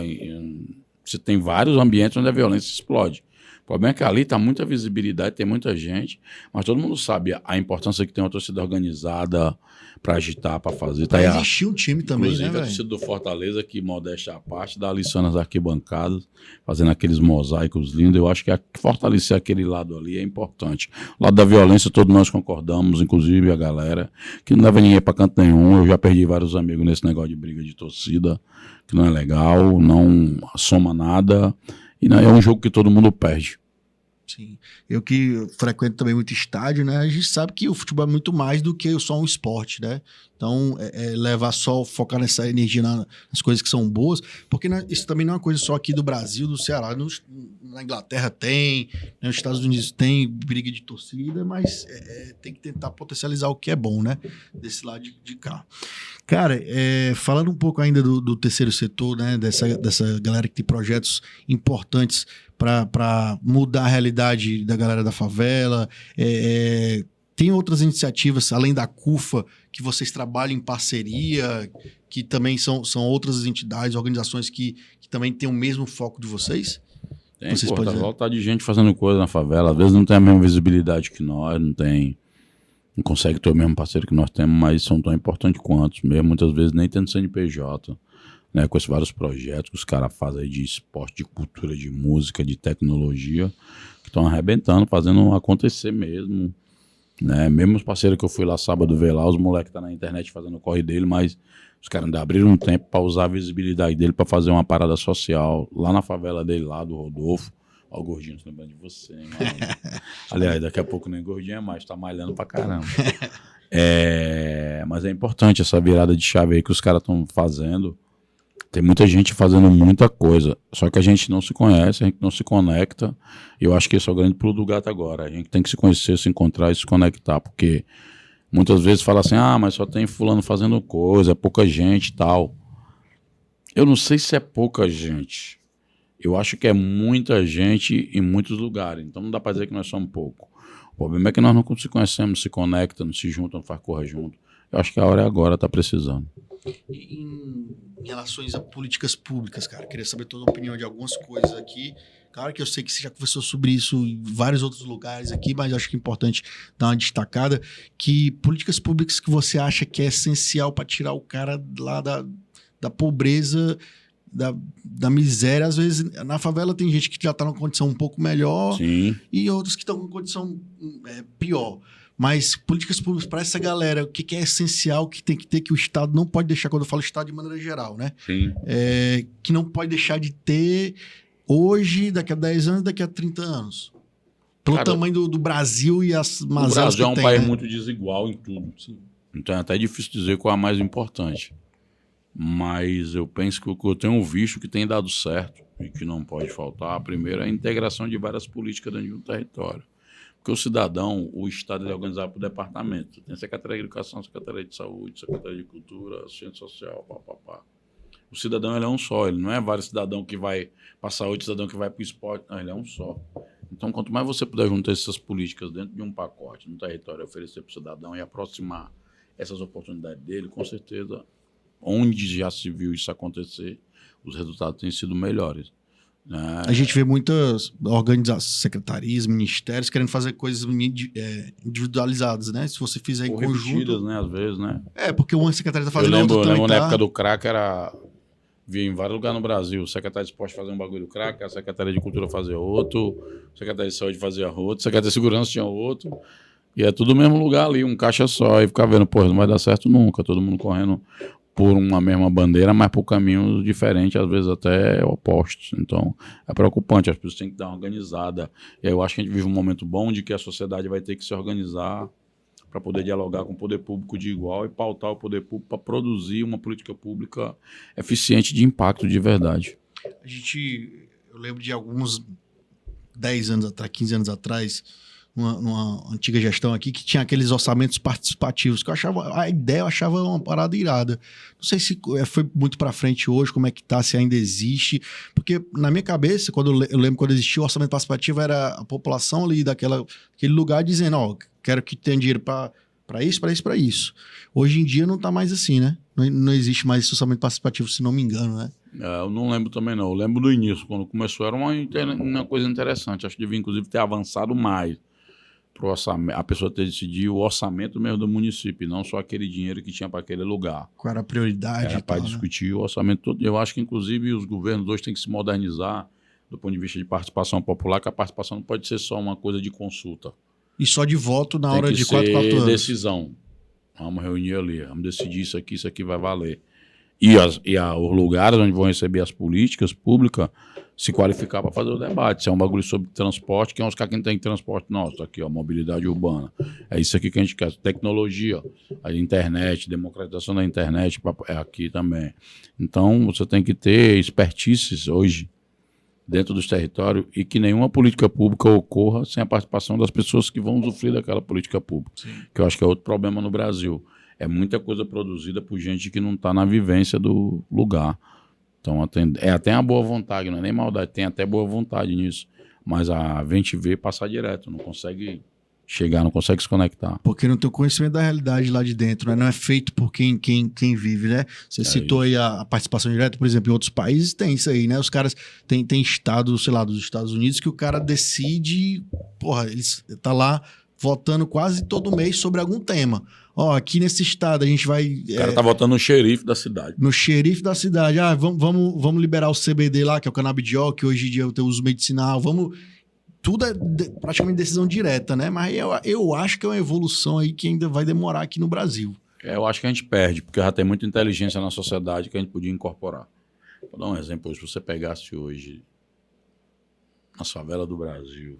Você tem vários ambientes onde a violência explode. O problema é que ali está muita visibilidade, tem muita gente, mas todo mundo sabe a importância que tem uma torcida organizada para agitar, para fazer. Tá existir um time também, inclusive, né, a torcida do Fortaleza, que modéstia à parte, dá lição nas arquibancadas, fazendo aqueles mosaicos lindos. Eu acho que fortalecer aquele lado ali é importante. O lado da violência, todos nós concordamos, inclusive a galera, que não leva ninguém para canto nenhum. Eu já perdi vários amigos nesse negócio de briga de torcida, que não é legal, não soma nada. E não, é um jogo que todo mundo perde. Sim. Eu que frequento também muito estádio, né? A gente sabe que o futebol é muito mais do que só um esporte, né? Então, levar só, focar nessa energia nas coisas que são boas, porque isso também não é uma coisa só aqui do Brasil, do Ceará. Na Inglaterra tem, nos Estados Unidos tem briga de torcida, mas tem que tentar potencializar o que é bom, né? Desse lado de cá. Cara, falando um pouco ainda do terceiro setor, né? Dessa galera que tem projetos importantes para mudar a realidade da galera da favela, tem outras iniciativas, além da CUFA, que vocês trabalham em parceria, que também são outras entidades, organizações que também têm o mesmo foco de vocês? Tem, tá de gente fazendo coisa na favela. Às vezes não tem a mesma visibilidade que nós, não consegue ter o mesmo parceiro que nós temos, mas são tão importantes quanto, mesmo muitas vezes nem tendo CNPJ, né, com esses vários projetos que os caras fazem aí de esporte, de cultura, de música, de tecnologia, que estão arrebentando, fazendo acontecer mesmo. Né? Mesmo os parceiros que eu fui lá sábado ver lá, os moleques estão na internet fazendo o corre dele, mas os caras ainda abriram um tempo para usar a visibilidade dele para fazer uma parada social lá na favela dele, lá do Rodolfo. Ó, o gordinho, tô lembrando de você, hein, mano. Aliás, daqui a pouco nem gordinho é mais, tá malhando pra caramba. Mas é importante essa virada de chave aí que os caras estão fazendo. Tem muita gente fazendo muita coisa, só que a gente não se conhece, a gente não se conecta. Eu acho que esse é o grande pulo do gato agora. A gente tem que se conhecer, se encontrar e se conectar, porque muitas vezes fala assim, mas só tem fulano fazendo coisa, é pouca gente e tal. Eu não sei se é pouca gente. Eu acho que é muita gente em muitos lugares, então não dá para dizer que nós somos pouco. O problema é que nós não se conhecemos, se conectam, não se juntam, não faz corra junto. Eu acho que a hora é agora, tá precisando. Em relações a políticas públicas, cara, queria saber toda a opinião de algumas coisas aqui. Claro que eu sei que você já conversou sobre isso em vários outros lugares aqui, mas acho que é importante dar uma destacada. Que políticas públicas que você acha que é essencial para tirar o cara lá da pobreza, da miséria? Às vezes, na favela tem gente que já está numa condição um pouco melhor. Sim. E outros que estão com condição pior. Mas políticas públicas para essa galera, o que é essencial, que tem que ter, que o Estado não pode deixar, quando eu falo Estado de maneira geral, né? Sim. Que não pode deixar de ter hoje, daqui a 10 anos, daqui a 30 anos. Pelo tamanho do Brasil e as mazelas que tem. O Brasil é um país muito desigual em tudo. Sim. Então é até difícil dizer qual é a mais importante. Mas eu penso que o que eu tenho visto que tem dado certo e que não pode faltar, primeiro, é a integração de várias políticas dentro de um território. Porque o cidadão, o Estado, ele é organizado por departamento. Tem Secretaria de Educação, Secretaria de Saúde, Secretaria de Cultura, Assistência Social, papapá. O cidadão, ele é um só. Ele não é vários cidadãos que vai passar outro cidadão que vai para o esporte. Não, ele é um só. Então, quanto mais você puder juntar essas políticas dentro de um pacote, no território, oferecer para o cidadão e aproximar essas oportunidades dele, com certeza, onde já se viu isso acontecer, os resultados têm sido melhores. A gente vê muitas organizações, secretarias, ministérios querendo fazer coisas individualizadas, né? Se você fizer em conjunto... né? Às vezes, né? Porque uma secretaria está fazendo, eu outra também lembro tá... na época do crack, via em vários lugares no Brasil, o secretário de esporte fazia um bagulho do crack, a secretaria de cultura fazia outro, a secretaria de saúde fazia outro, a secretaria de segurança tinha outro, e é tudo no mesmo lugar ali, um caixa só, e ficar vendo, pô, não vai dar certo nunca, todo mundo correndo por uma mesma bandeira, mas por caminhos diferentes, às vezes até opostos. Então, é preocupante, as pessoas têm que dar uma organizada. E aí eu acho que a gente vive um momento bom de que a sociedade vai ter que se organizar para poder dialogar com o poder público de igual e pautar o poder público para produzir uma política pública eficiente de impacto de verdade. Eu lembro de alguns 10 anos atrás, 15 anos atrás, numa antiga gestão aqui, que tinha aqueles orçamentos participativos, que eu achava uma parada irada. Não sei se foi muito para frente hoje, como é que tá, se ainda existe, porque na minha cabeça, eu lembro quando existia o orçamento participativo, era a população ali daquele lugar dizendo, quero que tenha dinheiro para isso, para isso, para isso. Hoje em dia não tá mais assim, né? Não existe mais esse orçamento participativo, se não me engano, né? Eu não lembro também, não. Eu lembro do início, quando começou, era uma coisa interessante. Acho que devia, inclusive, ter avançado mais. A pessoa ter decidido o orçamento mesmo do município, não só aquele dinheiro que tinha para aquele lugar. Qual era a prioridade? Era para discutir o orçamento todo. Eu acho que, inclusive, os governos hoje têm que se modernizar do ponto de vista de participação popular, que a participação não pode ser só uma coisa de consulta. E só de voto na hora de 4 anos. Decisão. Vamos reunir ali, vamos decidir isso aqui vai valer. E os lugares onde vão receber as políticas públicas se qualificar para fazer o debate. Se é um bagulho sobre transporte, quem é os caras que não tem transporte? Nossa, aqui, mobilidade urbana. É isso aqui que a gente quer. Tecnologia, a internet, democratização da internet, é aqui também. Então, você tem que ter expertices hoje dentro dos territórios e que nenhuma política pública ocorra sem a participação das pessoas que vão usufruir daquela política pública. Sim. Que eu acho que é outro problema no Brasil. É muita coisa produzida por gente que não está na vivência do lugar. Então, é até uma boa vontade, não é nem maldade, tem até boa vontade nisso. Mas a gente vê passar direto, não consegue chegar, não consegue se conectar. Porque não tem o conhecimento da realidade lá de dentro, né? Não é feito por quem vive, né? Você citou aí a participação direta, por exemplo, em outros países tem isso aí, né? Os caras tem estados, sei lá, dos Estados Unidos, que o cara decide, ele tá lá votando quase todo mês sobre algum tema. Aqui nesse estado a gente vai... O cara tá votando no xerife da cidade. No xerife da cidade. Vamos liberar o CBD lá, que é o canabidiol, que hoje em dia tem uso medicinal. Tudo é praticamente decisão direta, né? Mas eu acho que é uma evolução aí que ainda vai demorar aqui no Brasil. Eu acho que a gente perde, porque já tem muita inteligência na sociedade que a gente podia incorporar. Vou dar um exemplo. Se você pegasse hoje as favelas do Brasil,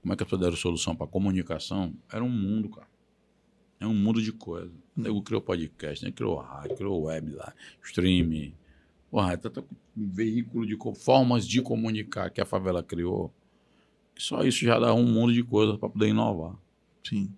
como é que as pessoas deram solução para comunicação? Era um mundo, cara. É um mundo de coisa. O nego criou podcast, né? Criou rádio, criou web lá, streaming. É tanto veículo de formas de comunicar que a favela criou. Só isso já dá um mundo de coisas para poder inovar. Sim.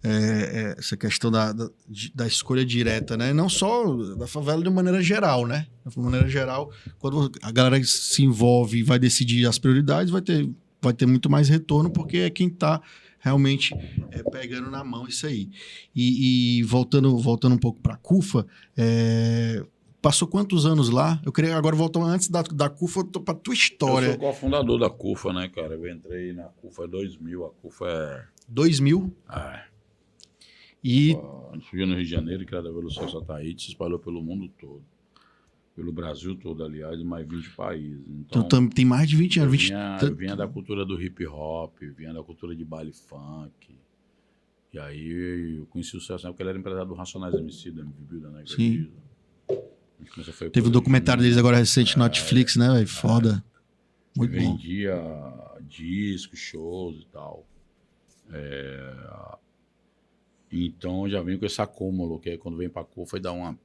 Essa questão da escolha direta, né? Não só da favela de maneira geral, né? De maneira geral, quando a galera se envolve e vai decidir as prioridades, vai ter muito mais retorno, porque é quem está realmente pegando na mão isso aí. E voltando um pouco para a CUFA, passou quantos anos lá? Eu queria agora voltar antes da CUFA para a tua história. Eu sou cofundador da CUFA, né, cara? Eu entrei na CUFA em 2000. A CUFA é... 2000? E... A gente surgiu no Rio de Janeiro, que era da Revolução Sataíde, se espalhou pelo mundo todo. Pelo Brasil todo, aliás, e mais 20 países. Então tem mais de 20 anos. Eu vinha da cultura do hip hop, vinha da cultura de baile funk. E aí eu conheci o Celso, porque ele era empresário do Racionais MC, da MVB, da Negra. Sim. Teve um documentário deles agora recente na Netflix, né? Foda. Muito bom. Vendia discos, shows e tal. Então já vim com esse acúmulo, que aí quando vem pra CUFA vai dar uma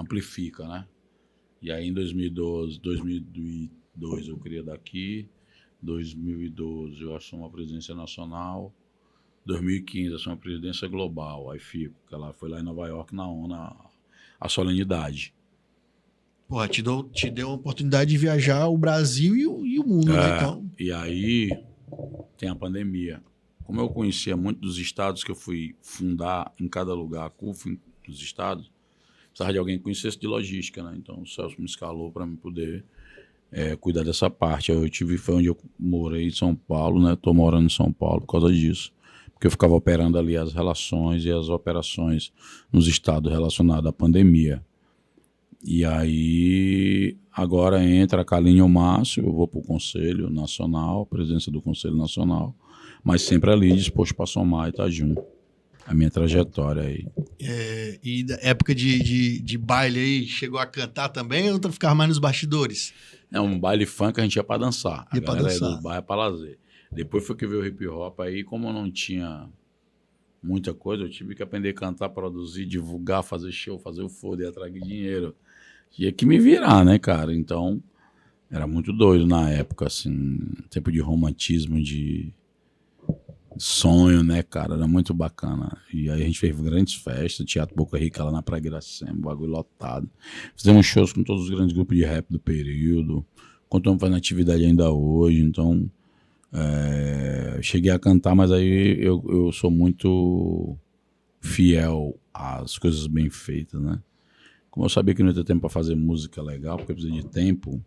amplifica, né? E aí em 2002 eu queria daqui, 2012 eu assumo a presidência nacional, 2015 eu assumo a presidência global, aí fico, que ela foi lá em Nova York na ONU, a solenidade. Porra, te deu a oportunidade de viajar o Brasil e o mundo, né? Então... E aí tem a pandemia. Como eu conhecia muito dos estados que eu fui fundar em cada lugar, a CUF dos estados, precisava de alguém que conhecesse de logística, né? Então o Celso me escalou para me poder cuidar dessa parte. Foi onde eu morei em São Paulo, né? Estou morando em São Paulo por causa disso. Porque eu ficava operando ali as relações e as operações nos estados relacionados à pandemia. E aí, agora entra a Kaline e o Márcio, eu vou para o Conselho Nacional, presidência do Conselho Nacional, mas sempre ali disposto para somar e estar junto. A minha trajetória aí. E da época de baile aí, chegou a cantar também ou ficava mais nos bastidores? É um baile funk, a gente ia para dançar. Ia a galera dançar. do baile para lazer. Depois foi que veio o hip hop aí, como eu não tinha muita coisa, eu tive que aprender a cantar, produzir, divulgar, fazer show, fazer o foda e atrair dinheiro. Tinha que me virar, né, cara? Então, era muito doido na época, assim, tempo de romantismo, de sonho, né, cara? Era muito bacana. E aí a gente fez grandes festas, Teatro Boca Rica lá na Praia Iracema, bagulho lotado. Fizemos shows com todos os grandes grupos de rap do período, continuamos fazendo atividade ainda hoje, então cheguei a cantar, mas aí eu sou muito fiel às coisas bem feitas, né? Como eu sabia que não ia ter tempo para fazer música legal, porque eu precisava de tempo,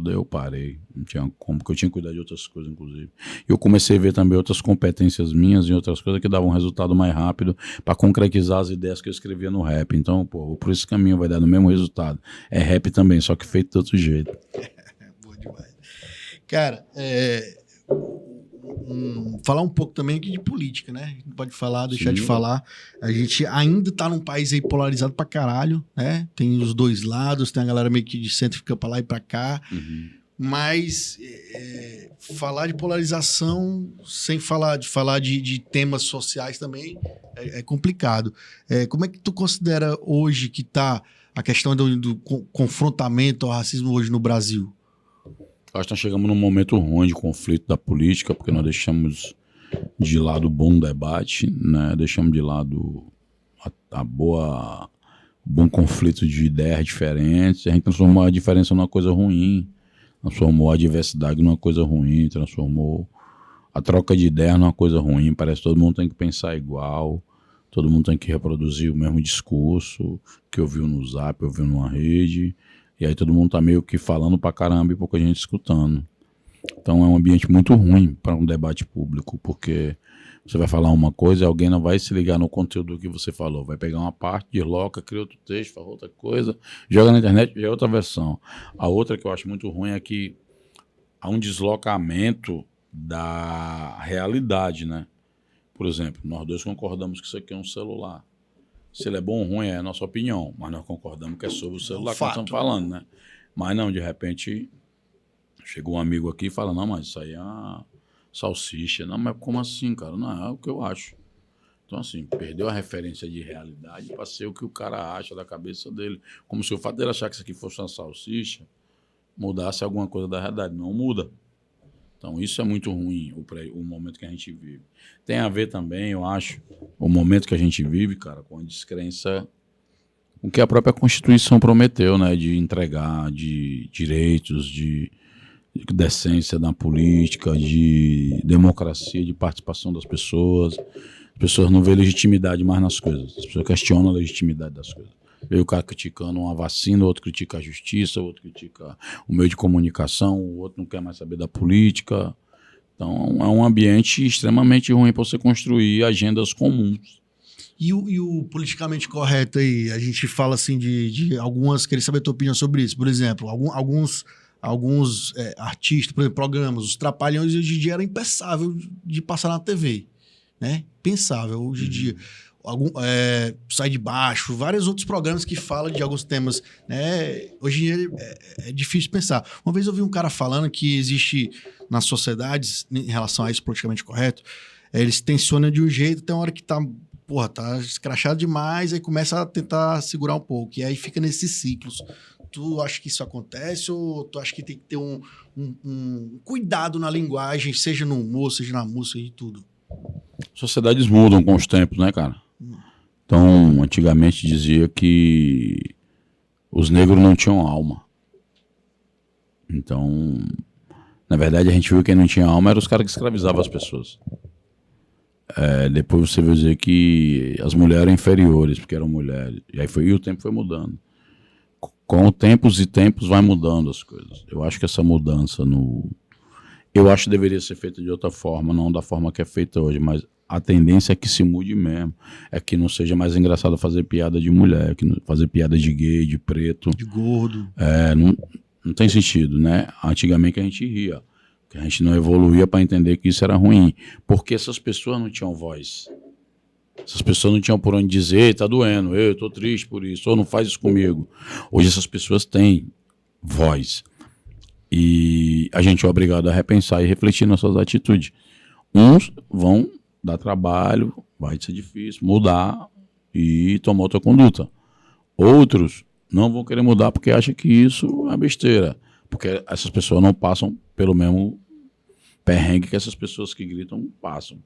daí eu parei. Não tinha como, porque eu tinha que cuidar de outras coisas, inclusive. E eu comecei a ver também outras competências minhas e outras coisas que davam um resultado mais rápido para concretizar as ideias que eu escrevia no rap. Então, pô, por esse caminho vai dar no mesmo resultado. É rap também, só que feito de outro jeito. Boa demais. Cara, falar um pouco também aqui de política, né? A gente não pode falar, deixar de falar. A gente ainda tá num país aí polarizado pra caralho, né? Tem os dois lados, tem a galera meio que de centro fica pra lá e pra cá. Uhum. Mas falar de polarização sem falar de temas sociais também é complicado. Como é que tu considera hoje que tá a questão do confrontamento ao racismo hoje no Brasil? Acho que nós chegamos num momento ruim de conflito da política, porque nós deixamos de lado o bom debate, né? Deixamos de lado o bom conflito de ideias diferentes. A gente transformou a diferença numa coisa ruim, transformou a diversidade numa coisa ruim, transformou a troca de ideias numa coisa ruim. Parece que todo mundo tem que pensar igual, todo mundo tem que reproduzir o mesmo discurso que ouviu no Zap, ouviu numa rede. E aí todo mundo tá meio que falando pra caramba e pouca gente escutando. Então é um ambiente muito ruim para um debate público, porque você vai falar uma coisa e alguém não vai se ligar no conteúdo que você falou. Vai pegar uma parte, desloca, cria outro texto, fala outra coisa, joga na internet, já é outra versão. A outra que eu acho muito ruim é que há um deslocamento da realidade, né? Por exemplo, nós dois concordamos que isso aqui é um celular. Se ele é bom ou ruim é a nossa opinião, mas nós concordamos que é sobre o celular que nós estamos falando, né? Mas não, de repente, chegou um amigo aqui e fala, não, mas isso aí é uma salsicha. Não, mas como assim, cara? Não, é o que eu acho. Então, assim, perdeu a referência de realidade para ser o que o cara acha da cabeça dele. Como se o fato dele achar que isso aqui fosse uma salsicha mudasse alguma coisa da realidade. Não muda. Então, isso é muito ruim, o momento que a gente vive. Tem a ver também, eu acho, o momento que a gente vive, cara, com a descrença, com o que a própria Constituição prometeu, né? De entregar, de direitos, de decência na política, de democracia, de participação das pessoas. As pessoas não veem legitimidade mais nas coisas. As pessoas questionam a legitimidade das coisas. Veio o cara criticando uma vacina, o outro critica a justiça, o outro critica o meio de comunicação, o outro não quer mais saber da política. Então é um ambiente extremamente ruim para você construir agendas comuns. E o politicamente correto aí? A gente fala assim de algumas... Queria saber a tua opinião sobre isso. Por exemplo, alguns artistas, por exemplo, programas, os Trapalhões hoje em dia era impensável de passar na TV, né? Pensável hoje em dia. Sai de Baixo, vários outros programas que falam de alguns temas, né? Hoje em dia é difícil pensar. Uma vez eu vi um cara falando que existe nas sociedades, em relação a isso politicamente correto, eles tensionam de um jeito, tem uma hora que tá porra, tá escrachado demais, aí começa a tentar segurar um pouco. E aí fica nesses ciclos. Tu acha que isso acontece ou tu acha que tem que ter um cuidado na linguagem, seja no humor, seja na música e tudo? Sociedades mudam com os tempos, né, cara? Então, antigamente dizia que os negros não tinham alma. Então, na verdade, a gente viu que quem não tinha alma eram os caras que escravizavam as pessoas. Depois você vai dizer que as mulheres eram inferiores, porque eram mulheres. E o tempo foi mudando. Com tempos e tempos vai mudando as coisas. Eu acho que essa mudança eu acho que deveria ser feita de outra forma, não da forma que é feita hoje, mas a tendência é que se mude mesmo. É que não seja mais engraçado fazer piada de mulher, fazer piada de gay, de preto. De gordo. Não tem sentido, né? Antigamente a gente ria, que a gente não evoluía para entender que isso era ruim, porque essas pessoas não tinham voz. Essas pessoas não tinham por onde dizer, tá doendo, eu tô triste por isso, ou não faz isso comigo. Hoje essas pessoas têm voz. E a gente é obrigado a repensar e refletir nas suas atitudes. Uns vão dar trabalho, vai ser difícil, mudar e tomar outra conduta. Outros não vão querer mudar porque acham que isso é besteira. Porque essas pessoas não passam pelo mesmo perrengue que essas pessoas que gritam passam.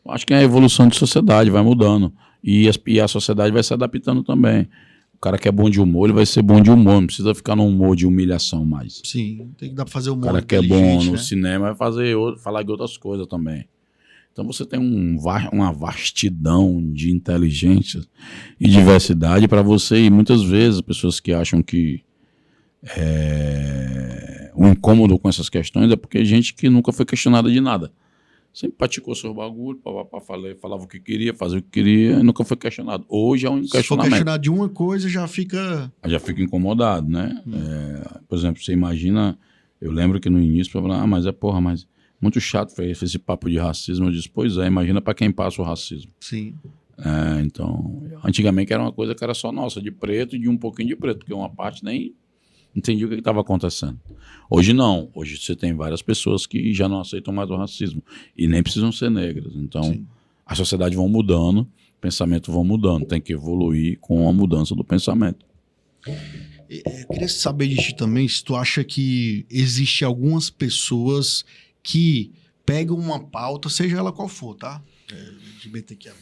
Acho que é a evolução de sociedade, vai mudando. E a sociedade vai se adaptando também. O cara que é bom de humor, ele vai ser bom de humor. Não precisa ficar num humor de humilhação mais. Sim, tem que dar pra fazer humor. O cara que é bom no né? cinema vai falar de outras coisas também. Então você tem uma vastidão de inteligência e diversidade para você. E muitas vezes as pessoas que acham que o incômodo com essas questões é porque gente que nunca foi questionada de nada. Sempre praticou seu bagulho, falava o que queria, fazia o que queria e nunca foi questionado. Hoje é um questionamento. Se for questionado de uma coisa, já fica incomodado, né? Por exemplo, você imagina, eu lembro que no início, eu falava, mas muito chato esse papo de racismo. Eu disse, pois é, imagina para quem passa o racismo. Sim. Então, antigamente era uma coisa que era só nossa, de preto e de um pouquinho de preto, porque uma parte nem entendia o que estava acontecendo. Hoje não. Hoje você tem várias pessoas que já não aceitam mais o racismo e nem precisam ser negras. Então, sim, a sociedade vai mudando, o pensamento vai mudando. Tem que evoluir com a mudança do pensamento. Eu queria saber de ti também se tu acha que existe algumas pessoas que pegam uma pauta, seja ela qual for, tá? LGBTQIA+,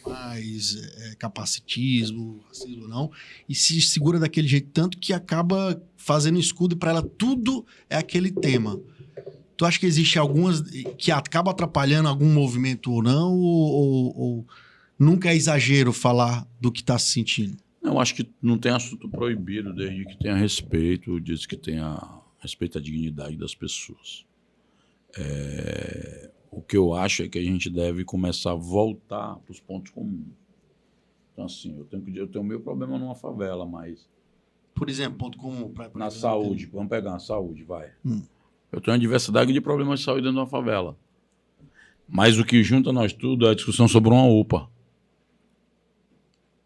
capacitismo, racismo, não, e se segura daquele jeito tanto que acaba fazendo escudo e para ela tudo é aquele tema. Tu acha que existe algumas que acabam atrapalhando algum movimento ou não, ou nunca é exagero falar do que está se sentindo? Eu acho que não tem assunto proibido desde que tenha respeito, desde que tenha respeito à dignidade das pessoas. O que eu acho é que a gente deve começar a voltar para os pontos comuns. Então, assim, eu tenho o meu problema numa favela, mas... Por exemplo, ponto comum... Na saúde, vamos pegar a saúde, vai. Eu tenho uma diversidade de problemas de saúde dentro de uma favela. Mas o que junta nós tudo é a discussão sobre uma UPA.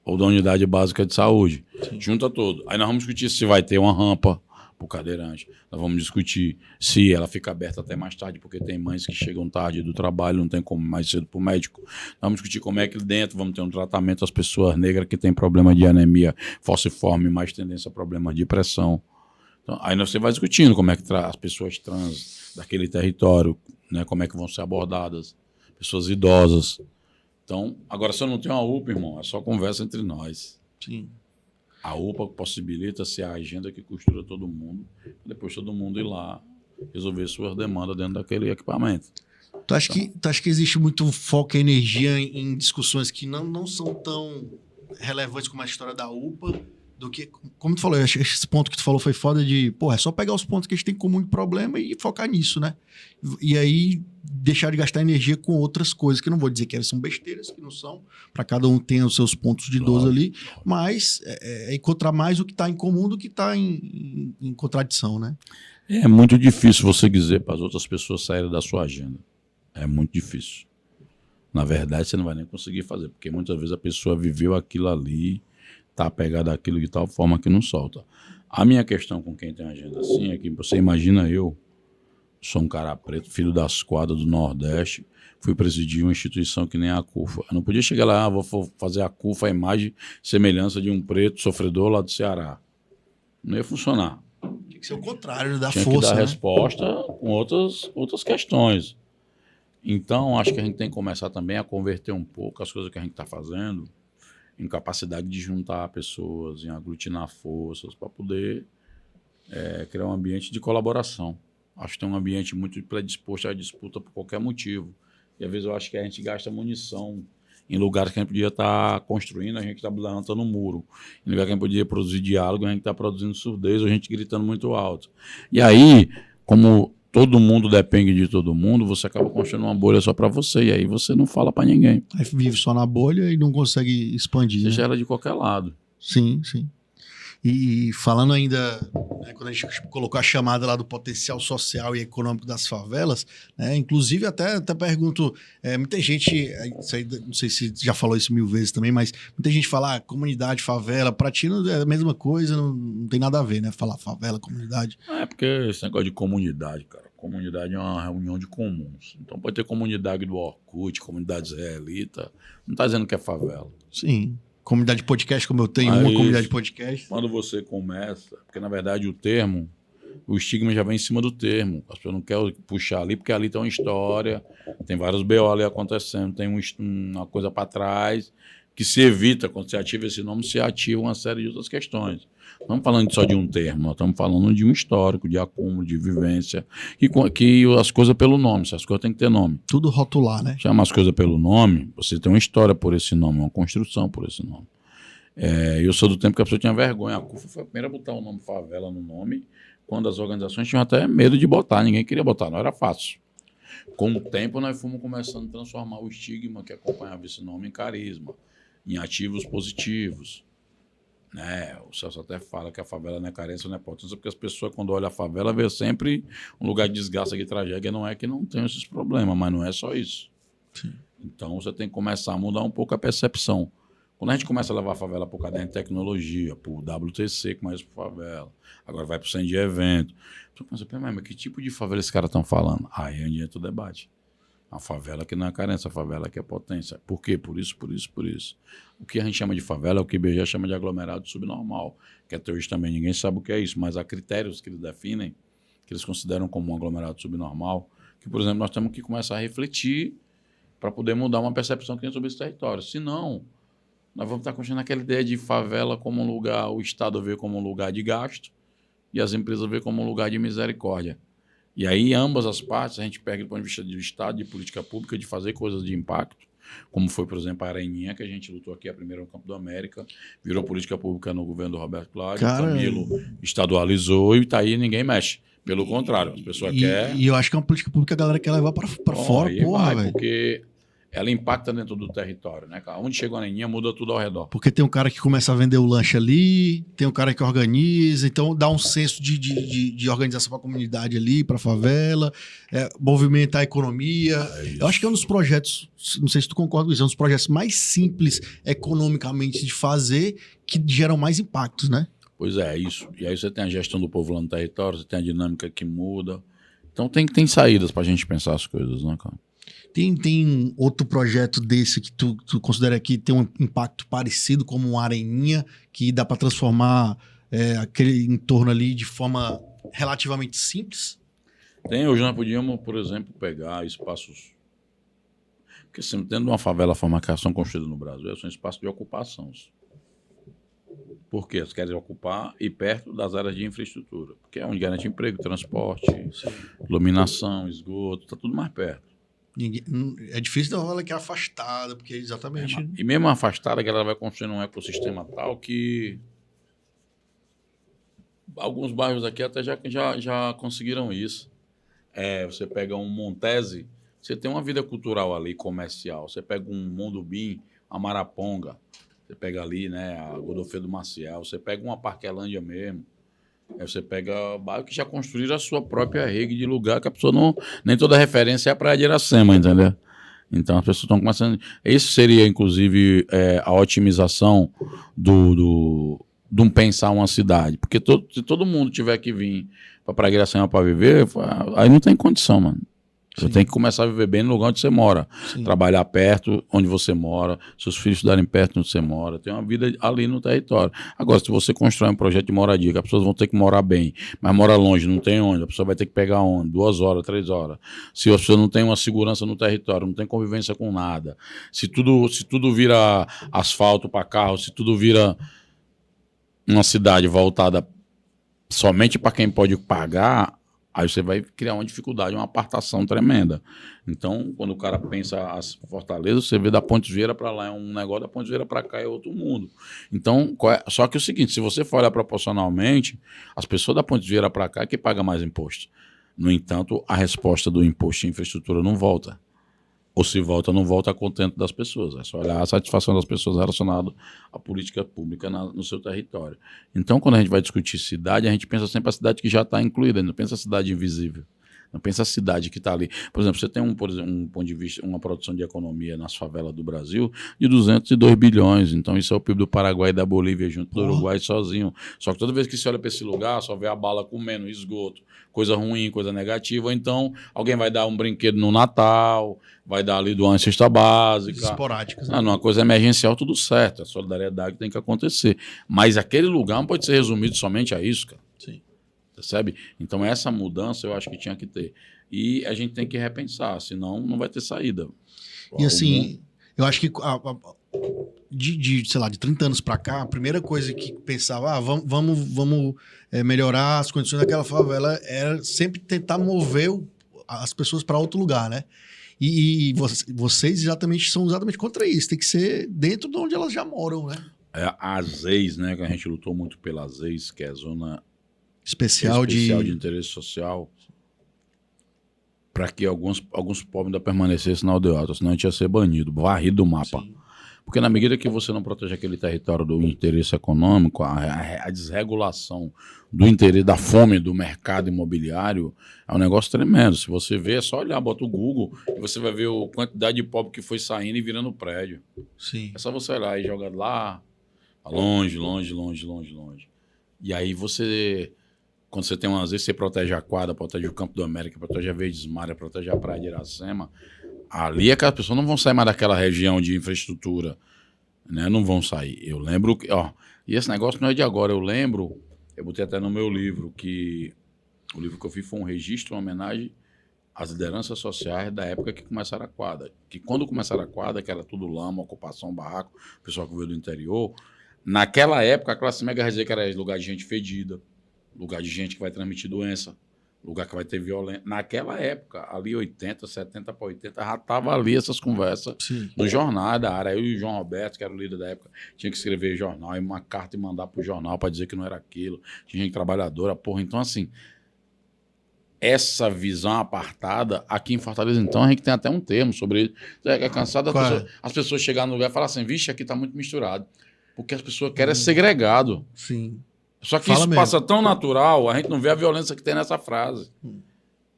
Ou da unidade básica de saúde. Sim. Junta tudo. Aí nós vamos discutir se vai ter uma rampa para o cadeirante. Nós vamos discutir se ela fica aberta até mais tarde, porque tem mães que chegam tarde do trabalho, não tem como ir mais cedo para o médico. Nós vamos discutir como é que dentro vamos ter um tratamento às pessoas negras que têm problema de anemia falciforme, mais tendência a problemas de pressão. Então, aí você vai discutindo como é que as pessoas trans daquele território, né, como é que vão ser abordadas, pessoas idosas. Então, agora se eu não tenho uma UPA, irmão, é só conversa entre nós. Sim. A UPA possibilita ser a agenda que costura todo mundo, depois todo mundo ir lá resolver suas demandas dentro daquele equipamento. Tu acha que existe muito foco e energia em discussões que não são tão relevantes como a história da UPA, do que, como tu falou, esse ponto que tu falou foi foda de, é só pegar os pontos que a gente tem em comum de problema e focar nisso, né? E aí deixar de gastar energia com outras coisas, que eu não vou dizer que elas são besteiras, que não são, para cada um tem os seus pontos de dor ali, mas encontrar mais o que está em comum do que está em contradição, né? É muito difícil você dizer para as outras pessoas saírem da sua agenda. É muito difícil. Na verdade, você não vai nem conseguir fazer, porque muitas vezes a pessoa viveu aquilo ali, está apegada àquilo de tal forma que não solta. A minha questão com quem tem agenda assim é que você imagina eu Sou um cara preto, filho das quadras do Nordeste. Fui presidir uma instituição que nem a CUFA. Eu não podia chegar lá, vou fazer a CUFA, a imagem e semelhança de um preto sofredor lá do Ceará. Não ia funcionar. Tinha que ser o contrário, da Tinha força, que dar né? resposta com outras questões. Então, acho que a gente tem que começar também a converter um pouco as coisas que a gente está fazendo em capacidade de juntar pessoas, em aglutinar forças, para poder criar um ambiente de colaboração. Acho que tem um ambiente muito predisposto à disputa por qualquer motivo. E às vezes eu acho que a gente gasta munição em lugares que a gente podia estar construindo, a gente está levantando um muro. Em lugar que a gente podia produzir diálogo, a gente está produzindo surdez, ou a gente gritando muito alto. E aí, como todo mundo depende de todo mundo, você acaba construindo uma bolha só para você, e aí você não fala para ninguém. Aí vive só na bolha e não consegue expandir. Seja né? ela de qualquer lado. Sim, sim. E falando ainda, né, quando a gente colocou a chamada lá do potencial social e econômico das favelas, né, inclusive até pergunto, muita gente, isso aí, não sei se já falou isso 1000 vezes também, mas muita gente fala comunidade, favela, pra ti não é a mesma coisa, não tem nada a ver, né? Falar favela, comunidade. É porque esse negócio de comunidade, cara, comunidade é uma reunião de comuns. Então pode ter comunidade do Orkut, comunidade israelita, não está dizendo que é favela. Sim. Comunidade de podcast, como eu tenho Aí, uma comunidade de podcast. Quando você começa, porque na verdade o estigma já vem em cima do termo. As pessoas não querem puxar ali, porque ali tem uma história, tem vários BO ali acontecendo, tem uma coisa para trás, que se evita, quando você ativa esse nome, se ativa uma série de outras questões. Não estamos falando só de um termo, nós estamos falando de um histórico, de acúmulo, de vivência, que as coisas pelo nome, as coisas têm que ter nome. Tudo rotular, né? Chama as coisas pelo nome, você tem uma história por esse nome, uma construção por esse nome. Eu sou do tempo que a pessoa tinha vergonha. A CUFA foi a primeira a botar o nome favela no nome, quando as organizações tinham até medo de botar, ninguém queria botar, não era fácil. Com o tempo, nós fomos começando a transformar o estigma que acompanhava esse nome em carisma, em ativos positivos. Né? O Celso até fala que a favela não é carência, não é potência, porque as pessoas, quando olham a favela, vê sempre um lugar de desgraça, de tragédia. Não é que não tem esses problemas, mas não é só isso. Sim. Então, você tem que começar a mudar um pouco a percepção. Quando a gente começa a levar a favela para o caderno de tecnologia, para o WTC, começa para favela, agora vai para o centro de evento. Você pensa, mas que tipo de favela esses caras estão falando? Aí é onde entra o debate. A favela que não é carência, a favela que é potência. Por quê? Por isso, por isso, por isso. O que a gente chama de favela é o que o IBGE chama de aglomerado subnormal, que até hoje também ninguém sabe o que é isso, mas há critérios que eles definem, que eles consideram como um aglomerado subnormal, que, por exemplo, nós temos que começar a refletir para poder mudar uma percepção que tem sobre esse território. Senão, nós vamos estar construindo aquela ideia de favela como um lugar, o Estado vê como um lugar de gasto e as empresas vê como um lugar de misericórdia. E aí, ambas as partes, a gente pega do ponto de vista do Estado, de política pública, de fazer coisas de impacto, como foi, por exemplo, a Areninha, que a gente lutou aqui, a primeira no Campo do América, virou política pública no governo do Roberto Cláudio, o Camilo estadualizou e está aí, ninguém mexe. Pelo contrário, as pessoas querem... E eu acho que é uma política pública que a galera quer levar para fora, porra, velho. Porque ela impacta dentro do território, né, cara? Onde chega a Areninha, muda tudo ao redor. Porque tem um cara que começa a vender o lanche ali, tem um cara que organiza, então dá um senso de organização para a comunidade ali, para a favela, movimentar a economia. Eu acho que é um dos projetos, não sei se tu concorda com isso, é um dos projetos mais simples economicamente de fazer, que geram mais impactos, né? Pois é isso. E aí você tem a gestão do povo lá no território, você tem a dinâmica que muda. Então tem saídas para a gente pensar as coisas, né, cara? Tem outro projeto desse que tu considera que tem um impacto parecido como uma Areninha, que dá para transformar aquele entorno ali de forma relativamente simples? Hoje nós podíamos, por exemplo, pegar espaços... Porque sempre tendo uma favela, a forma que são construídas no Brasil, são espaços de ocupação. Por quê? Eles querem ocupar e perto das áreas de infraestrutura, porque é onde garante emprego, transporte, iluminação, esgoto, está tudo mais perto. É difícil da favela que é afastada, porque exatamente... E mesmo afastada, que ela vai construindo um ecossistema tal que alguns bairros aqui até já conseguiram isso. Você pega um Montese, você tem uma vida cultural ali, comercial. Você pega um Mondubim, a Maraponga, você pega ali, né, a Godofredo Maciel, você pega uma Parquelândia mesmo. Aí você pega bairro que já construíram a sua própria rede de lugar, que a pessoa não... Nem toda referência é a Praia de Iracema, entendeu? Então as pessoas estão começando... Isso seria, inclusive, a otimização de um pensar uma cidade. Porque se todo mundo tiver que vir para Pragueiracema para viver, aí não tem condição, mano. Você tem que começar a viver bem no lugar onde você mora. Sim. Trabalhar perto onde você mora, seus filhos estudarem perto onde você mora, ter uma vida ali no território. Agora, se você constrói um projeto de moradia, que as pessoas vão ter que morar bem, mas mora longe, não tem onde, a pessoa vai ter que pegar onde? 2 horas, 3 horas. Se a pessoa não tem uma segurança no território, não tem convivência com nada, se tudo vira asfalto para carro, se tudo vira uma cidade voltada somente para quem pode pagar, aí você vai criar uma dificuldade, uma apartação tremenda. Então, quando o cara pensa as fortalezas, você vê da Pontes Vieira para lá é um negócio, da Pontes Vieira para cá é outro mundo. Então, só que é o seguinte, se você for olhar proporcionalmente, as pessoas da Pontes Vieira para cá é que pagam mais imposto. No entanto, a resposta do imposto de infraestrutura não volta. Ou se volta, não volta a contento das pessoas. É só olhar a satisfação das pessoas relacionada à política pública no seu território. Então, quando a gente vai discutir cidade, a gente pensa sempre a cidade que já está incluída, não pensa a cidade invisível. Não pensa a cidade que está ali. Por exemplo, você tem um ponto de vista, uma produção de economia nas favelas do Brasil de 202 bilhões. Então, isso é o PIB do Paraguai e da Bolívia junto do Uruguai sozinho. Só que toda vez que você olha para esse lugar, só vê a bala comendo esgoto, coisa ruim, coisa negativa. Ou então, alguém vai dar um brinquedo no Natal, vai dar ali uma cesta básica. Esporádicas. Né? Numa coisa emergencial, tudo certo. A solidariedade tem que acontecer. Mas aquele lugar não pode ser resumido somente a isso, cara. Sim. Percebe? Então, essa mudança eu acho que tinha que ter. E a gente tem que repensar, senão não vai ter saída. E assim, eu acho que sei lá, de 30 anos para cá, a primeira coisa que pensava, vamos melhorar as condições daquela favela, era sempre tentar mover as pessoas para outro lugar, né? E vocês são exatamente contra isso. Tem que ser dentro de onde elas já moram, né? A ZEIS, né? Que a gente lutou muito pela ZEIS, que é a Zona Especial de Interesse Social, para que alguns povos ainda permanecessem na aldeota, senão a gente ia ser banido, varrido do mapa. Sim. Porque na medida que você não protege aquele território do interesse econômico, a desregulação do interesse, da fome do mercado imobiliário, é um negócio tremendo. Se você vê, é só olhar, bota o Google e você vai ver a quantidade de pobre que foi saindo e virando prédio. Sim. É só você olhar e jogar lá, longe, longe, longe, longe, longe. E aí você... Quando você tem às vezes você protege a quadra, protege o Campo do América, protege a Verdesmaria, protege a Praia de Iracema, ali aquelas pessoas não vão sair mais daquela região de infraestrutura, né? Não vão sair. Eu lembro que, e esse negócio não é de agora, eu botei até no meu livro, que o livro que eu fiz foi um registro, uma homenagem às lideranças sociais da época que começaram a quadra. Que quando começaram a quadra, que era tudo lama, ocupação, barraco, pessoal que veio do interior, naquela época a classe média dizia que era lugar de gente fedida, lugar de gente que vai transmitir doença, lugar que vai ter violência. Naquela época, ali 80, 70 para 80, já estava ali essas conversas no jornal da área. Eu e o João Roberto, que era o líder da época, tinha que escrever jornal, uma carta e mandar para o jornal para dizer que não era aquilo. Tinha gente trabalhadora, porra. Então, assim, essa visão apartada, aqui em Fortaleza, então, a gente tem até um termo sobre isso. É cansado as pessoas chegarem no lugar e falar assim, vixe, aqui está muito misturado. Porque as pessoas querem segregado. Sim. Só que isso passa tão natural, a gente não vê a violência que tem nessa frase.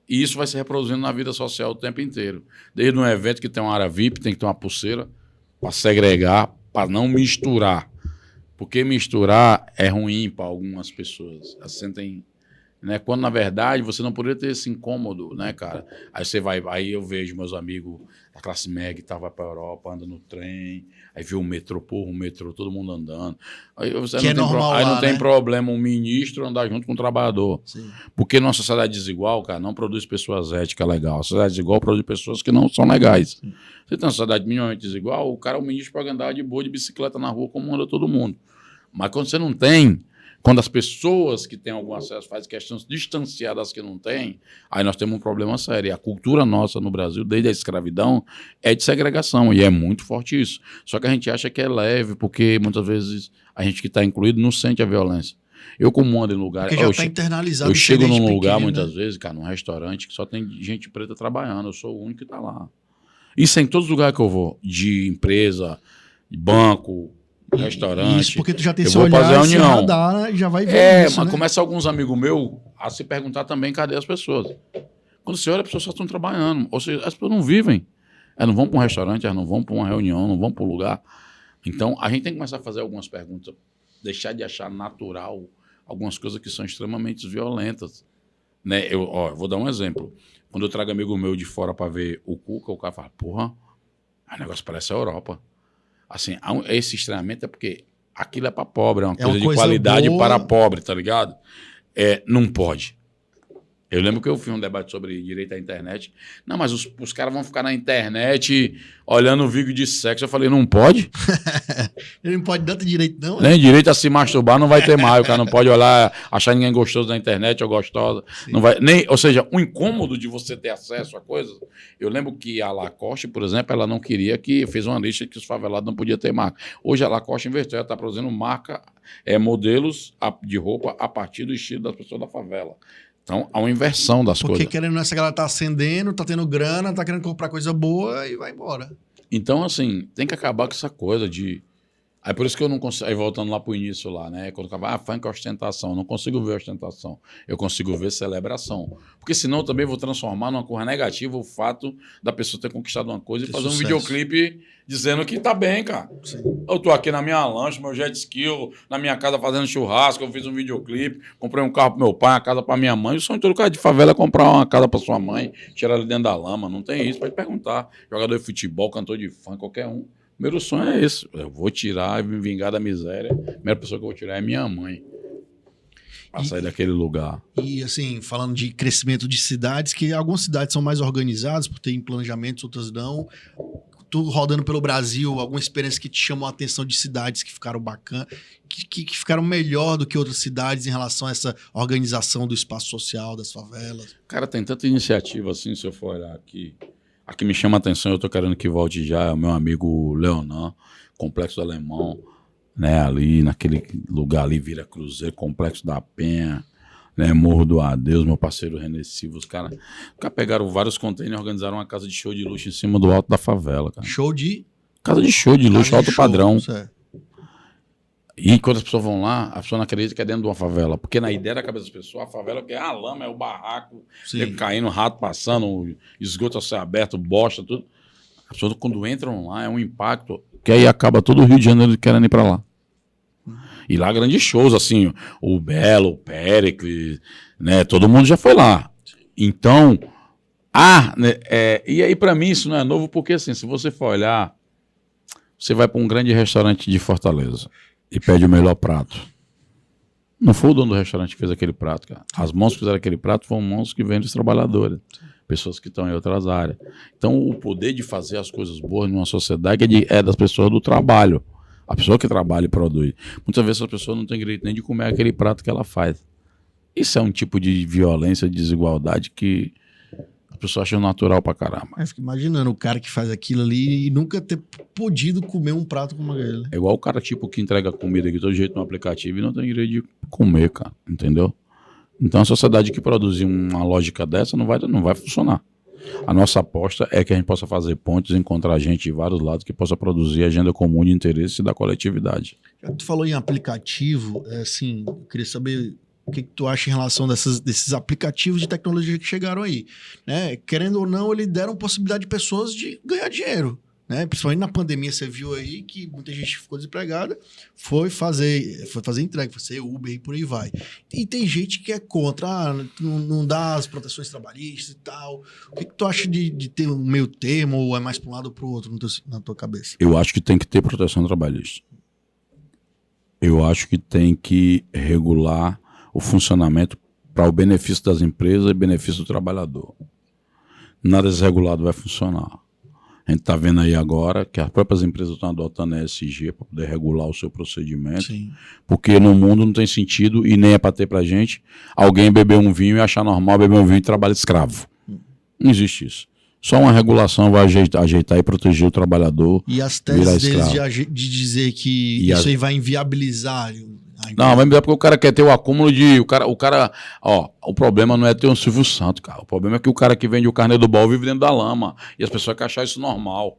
E isso vai se reproduzindo na vida social o tempo inteiro. Desde um evento que tem uma área VIP, tem que ter uma pulseira para segregar, para não misturar. Porque misturar é ruim para algumas pessoas. Elas sentem, né? Quando, na verdade, você não poderia ter esse incômodo, né, cara? Aí eu vejo meus amigos da classe média que estavam para a Europa, andando no trem, aí viu o metrô, todo mundo andando. Aí não tem problema um ministro andar junto com um trabalhador. Sim. Porque numa sociedade desigual, cara, não produz pessoas éticas legais. A sociedade desigual produz pessoas que não são legais. Sim. Você tem uma sociedade minimamente desigual, o ministro pode andar de boa de bicicleta na rua como anda todo mundo. Mas quando você não tem, quando as pessoas que têm algum acesso fazem questão de distanciar das que não têm, aí nós temos um problema sério. E a cultura nossa no Brasil, desde a escravidão, é de segregação, e é muito forte isso. Só que a gente acha que é leve, porque muitas vezes a gente que está incluído não sente a violência. Eu, como ando em lugar... Porque já está internalizado. Eu chego num lugar, muitas vezes, cara, num restaurante, que só tem gente preta trabalhando. Eu sou o único que está lá. Isso é em todos os lugares que eu vou. De empresa, de banco... restaurante. Isso porque tu já tem seu olhar, esse radar, né? Já vai ver isso, mas né? começa alguns amigos meus a se perguntar também cadê as pessoas. Quando você olha, as pessoas só estão trabalhando. Ou seja, as pessoas não vivem. Elas não vão para um restaurante, elas não vão para uma reunião, não vão para um lugar. Então, a gente tem que começar a fazer algumas perguntas deixar de achar natural algumas coisas que são extremamente violentas. Né? Eu vou dar um exemplo. Quando eu trago amigo meu de fora para ver o Cuca, o cara fala, porra, o negócio parece a Europa. Assim, esse estranhamento é porque aquilo é para pobre, é uma coisa de qualidade boa para pobre, tá ligado? Não pode. Eu lembro que eu fiz um debate sobre direito à internet. Não, mas os caras vão ficar na internet olhando vídeo de sexo. Eu falei, não pode? Ele não pode dar direito, não? Nem direito a se masturbar não vai ter mais. O cara não pode olhar, achar ninguém gostoso na internet ou gostosa. Não vai, ou seja, o incômodo de você ter acesso a coisas. Eu lembro que a Lacoste, por exemplo, ela não queria fez uma lista que os favelados não podiam ter marca. Hoje a Lacoste inverteu, ela está produzindo marca, modelos de roupa a partir do estilo das pessoas da favela. Então, há uma inversão das coisas. Porque querendo essa galera tá acendendo, tá tendo grana, tá querendo comprar coisa boa e vai embora. Então, assim, tem que acabar com essa coisa de... Aí por isso que eu não consigo... Aí voltando lá pro início lá, né? Quando eu falava, funk é ostentação. Eu não consigo ver ostentação. Eu consigo ver celebração. Porque senão eu também vou transformar numa coisa negativa o fato da pessoa ter conquistado uma coisa e fazer um videoclipe dizendo que tá bem, cara. Sim. Eu tô aqui na minha lancha, meu jet ski, na minha casa fazendo churrasco, eu fiz um videoclipe, comprei um carro pro meu pai, uma casa pra minha mãe. O sonho de todo cara de favela é comprar uma casa pra sua mãe, tirar ela dentro da lama. Não tem isso, pode perguntar. Jogador de futebol, cantor de funk, qualquer um. O primeiro sonho é esse. Eu vou tirar e me vingar da miséria. A primeira pessoa que eu vou tirar é minha mãe. Pra sair daquele lugar. E assim, falando de crescimento de cidades, que algumas cidades são mais organizadas por terem planejamentos, outras não. Tu rodando pelo Brasil, alguma experiência que te chamou a atenção de cidades que ficaram bacanas, que ficaram melhor do que outras cidades em relação a essa organização do espaço social, das favelas? Cara, tem tanta iniciativa assim, se eu for olhar aqui. A que me chama a atenção, eu estou querendo que volte já, é o meu amigo Leonan, Complexo do Alemão, né, ali naquele lugar ali, Vila Cruzeiro, Complexo da Penha, né, Morro do Adeus, meu parceiro René Silva, os caras pegaram vários containers e organizaram uma casa de show de luxo em cima do alto da favela, cara. Show de? Casa de show de luxo, alto padrão. Certo. E quando as pessoas vão lá, a pessoa não acredita que é dentro de uma favela. Porque na ideia da cabeça das pessoas, a favela é a lama, é o barraco, caindo, rato passando, esgoto a céu aberto, bosta, tudo. As pessoas, quando entram lá, é um impacto. Que aí acaba todo o Rio de Janeiro querendo ir pra lá. E lá, grandes shows, assim, o Belo, o Péricles, né? Todo mundo já foi lá. Então, e aí pra mim isso não é novo, porque assim, se você for olhar, você vai pra um grande restaurante de Fortaleza e pede o melhor prato. Não foi o dono do restaurante que fez aquele prato, cara. As mãos que fizeram aquele prato foram mãos que vêm dos trabalhadores, pessoas que estão em outras áreas. Então, o poder de fazer as coisas boas numa sociedade é das pessoas do trabalho. A pessoa que trabalha e produz. Muitas vezes a pessoa não tem direito nem de comer aquele prato que ela faz. Isso é um tipo de violência, de desigualdade que a pessoa acha natural pra caramba. Eu fico imaginando o cara que faz aquilo ali e nunca ter podido comer um prato como aquele. É igual o cara tipo que entrega comida de todo jeito no aplicativo e não tem direito de comer, cara. Entendeu? Então a sociedade que produzir uma lógica dessa não vai funcionar. A nossa aposta é que a gente possa fazer pontes, encontrar gente de vários lados que possa produzir agenda comum de interesse da coletividade. Já tu falou em aplicativo, assim, eu queria saber o que tu acha em relação desses aplicativos de tecnologia que chegaram aí, né? Querendo ou não, eles deram possibilidade de pessoas de ganhar dinheiro, né? Principalmente na pandemia, você viu aí que muita gente ficou desempregada, foi fazer entrega, foi ser Uber e por aí vai. E tem gente que é contra, não dá as proteções trabalhistas e tal. O que tu acha de ter um meio termo ou é mais para um lado ou para o outro na tua cabeça? Eu acho que tem que ter proteção trabalhista. Eu acho que tem que regular o funcionamento para o benefício das empresas e benefício do trabalhador. Nada desregulado vai funcionar. A gente está vendo aí agora que as próprias empresas estão adotando a ESG para poder regular o seu procedimento. Sim. Porque no mundo não tem sentido, e nem é para ter para gente, alguém beber um vinho e achar normal beber um vinho e trabalhar escravo. Não existe isso. Só uma regulação vai ajeitar e proteger o trabalhador. E as teses deles de dizer que isso aí vai inviabilizar... Não, mas é porque o cara quer ter o acúmulo de... O problema não é ter um Silvio Santos, cara. O problema é que o cara que vende o carnê do baú vive dentro da lama. E as pessoas querem achar isso normal.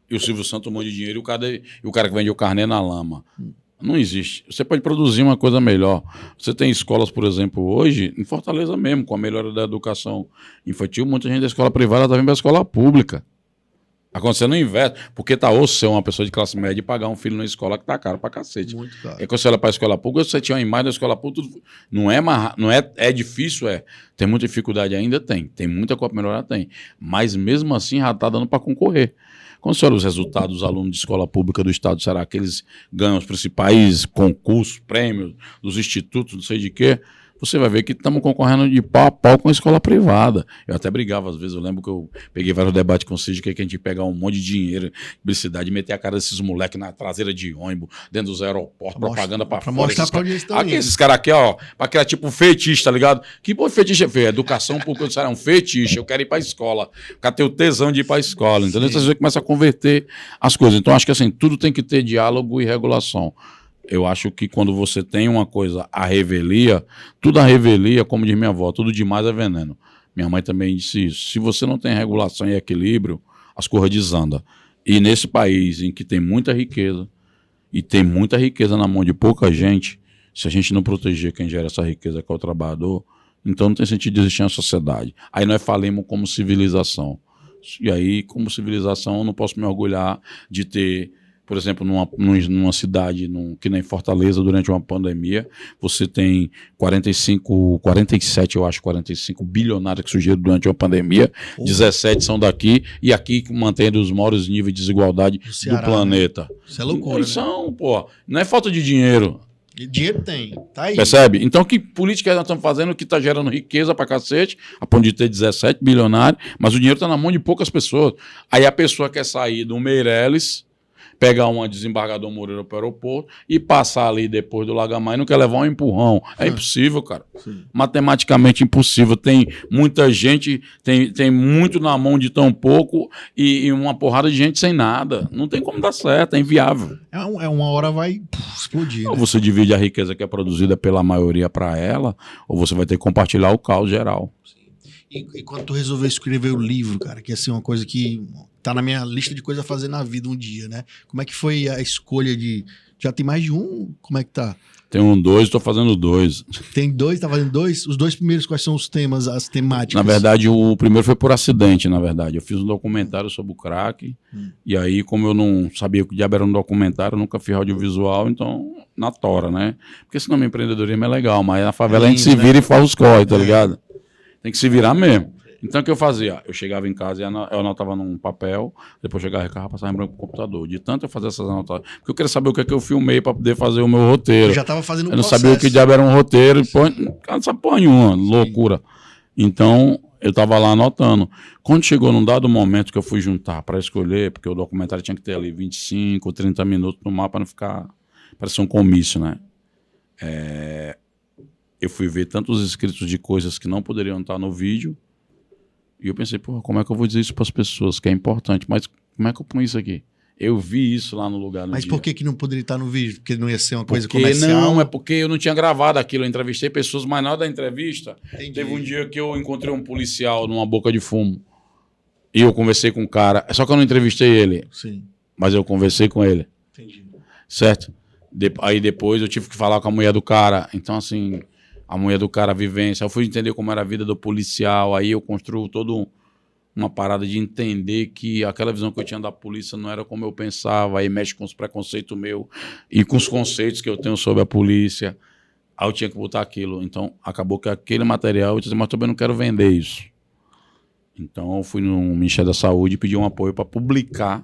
E o Silvio Santos um monte de dinheiro e o cara que vende o carnê na lama. Não existe. Você pode produzir uma coisa melhor. Você tem escolas, por exemplo, hoje, em Fortaleza mesmo, com a melhora da educação infantil, muita gente da escola privada está vindo para a escola pública. Acontecendo o inverso, porque tá ou ser uma pessoa de classe média e pagar um filho na escola que tá caro pra cacete. Muito caro. É quando você olha pra escola pública, você tinha uma imagem da escola pública, é difícil, tem muita dificuldade ainda, tem muita coisa pra melhorar, tem. Mas mesmo assim já tá dando pra concorrer. Quando você olha os resultados dos alunos de escola pública do estado, será que eles ganham os principais concursos, prêmios dos institutos, não sei de quê? Você vai ver que estamos concorrendo de pau a pau com a escola privada. Eu até brigava às vezes, eu lembro que eu peguei vários debates com o Cid, que a gente ia pegar um monte de dinheiro, publicidade, meter a cara desses moleques na traseira de ônibus, dentro dos aeroportos, propaganda pra fora. Mostrar pra onde eles estão indo. Esses caras aqui, ó, pra criar tipo um fetiche, tá ligado? Que pô, fetiche é feio? Educação pública, é um fetiche, eu quero ir pra escola. O cara tem o tesão de ir pra escola, entendeu? Então, você começa a converter as coisas. Então, acho que assim, tudo tem que ter diálogo e regulação. Eu acho que quando você tem uma coisa à revelia, tudo à revelia, como diz minha avó, tudo demais é veneno. Minha mãe também disse isso. Se você não tem regulação e equilíbrio, as coisas desandam. E nesse país em que tem muita riqueza, e tem muita riqueza na mão de pouca gente, se a gente não proteger quem gera essa riqueza, que é o trabalhador, então não tem sentido de existir na sociedade. Aí nós falamos como civilização. E aí, como civilização, eu não posso me orgulhar de ter... Por exemplo, numa cidade que nem Fortaleza, durante uma pandemia, você tem 47, eu acho, 45 bilionários que surgiram durante uma pandemia, 17 são daqui, e aqui que mantém os maiores níveis de desigualdade do planeta. Né? Isso é loucura, né? São, pô, não é falta de dinheiro. E dinheiro tem, tá aí. Percebe? Então, que política nós estamos fazendo que está gerando riqueza pra cacete, a ponto de ter 17 bilionários, mas o dinheiro está na mão de poucas pessoas. Aí a pessoa quer sair do Meireles, pegar uma desembargador Moreira para o aeroporto e passar ali depois do Lagamar e não quer levar um empurrão. É impossível, cara. Sim. Matematicamente impossível. Tem muita gente, tem muito na mão de tão pouco e uma porrada de gente sem nada. Não tem como dar certo, é inviável. Uma hora vai explodir. Ou né? você divide a riqueza que é produzida pela maioria para ela, ou você vai ter que compartilhar o caos geral. E quando tu resolveu escrever o livro, cara, que é assim, uma coisa que tá na minha lista de coisas a fazer na vida um dia, né? Como é que foi a escolha de... Já tem mais de um? Como é que tá? Tem 2, estou fazendo 2. Tem 2, tá fazendo 2? Os 2 primeiros, quais são os temas, as temáticas? Na verdade, o primeiro foi por acidente, na verdade. Eu fiz um documentário sobre o crack, e aí, como eu não sabia o que diabo era um documentário, eu nunca fiz audiovisual, então, na tora, né? Porque senão meu empreendedorismo é legal, mas na favela a gente se vira e faz os corre, tá ligado? Tem que se virar mesmo. Então, o que eu fazia? Eu chegava em casa e eu anotava num papel, depois chegava em casa, passava em branco pro computador. De tanto eu fazer essas anotações. Porque eu queria saber o que é que eu filmei para poder fazer o meu roteiro. Eu já estava fazendo Eu não sabia o que diabo era um roteiro. Não sabe porra nenhuma, loucura. Então, eu estava lá anotando. Quando chegou num dado momento que eu fui juntar para escolher, porque o documentário tinha que ter ali 25, 30 minutos no mar para não ficar... parecer um comício, né? Eu fui ver tantos escritos de coisas que não poderiam estar no vídeo. E eu pensei, porra, como é que eu vou dizer isso para as pessoas, que é importante? Mas como é que eu ponho isso aqui? Eu vi isso lá no lugar. Mas por que não poderia estar no vídeo? Porque não ia ser uma coisa porque comercial? Não, é porque eu não tinha gravado aquilo. Eu entrevistei pessoas, mas na hora da entrevista, teve um dia que eu encontrei um policial numa boca de fumo. E eu conversei com o cara. Só que eu não entrevistei ele. Sim. Mas eu conversei com ele. Entendi. Certo? Aí depois eu tive que falar com a mulher do cara. Então, assim... A mulher do cara, a vivência. Eu fui entender como era a vida do policial. Aí eu construo toda uma parada de entender que aquela visão que eu tinha da polícia não era como eu pensava. Aí mexe com os preconceitos meus e com os conceitos que eu tenho sobre a polícia. Aí eu tinha que botar aquilo. Então, acabou que aquele material... Eu disse, mas também não quero vender isso. Então, eu fui no Ministério da Saúde e pedi um apoio para publicar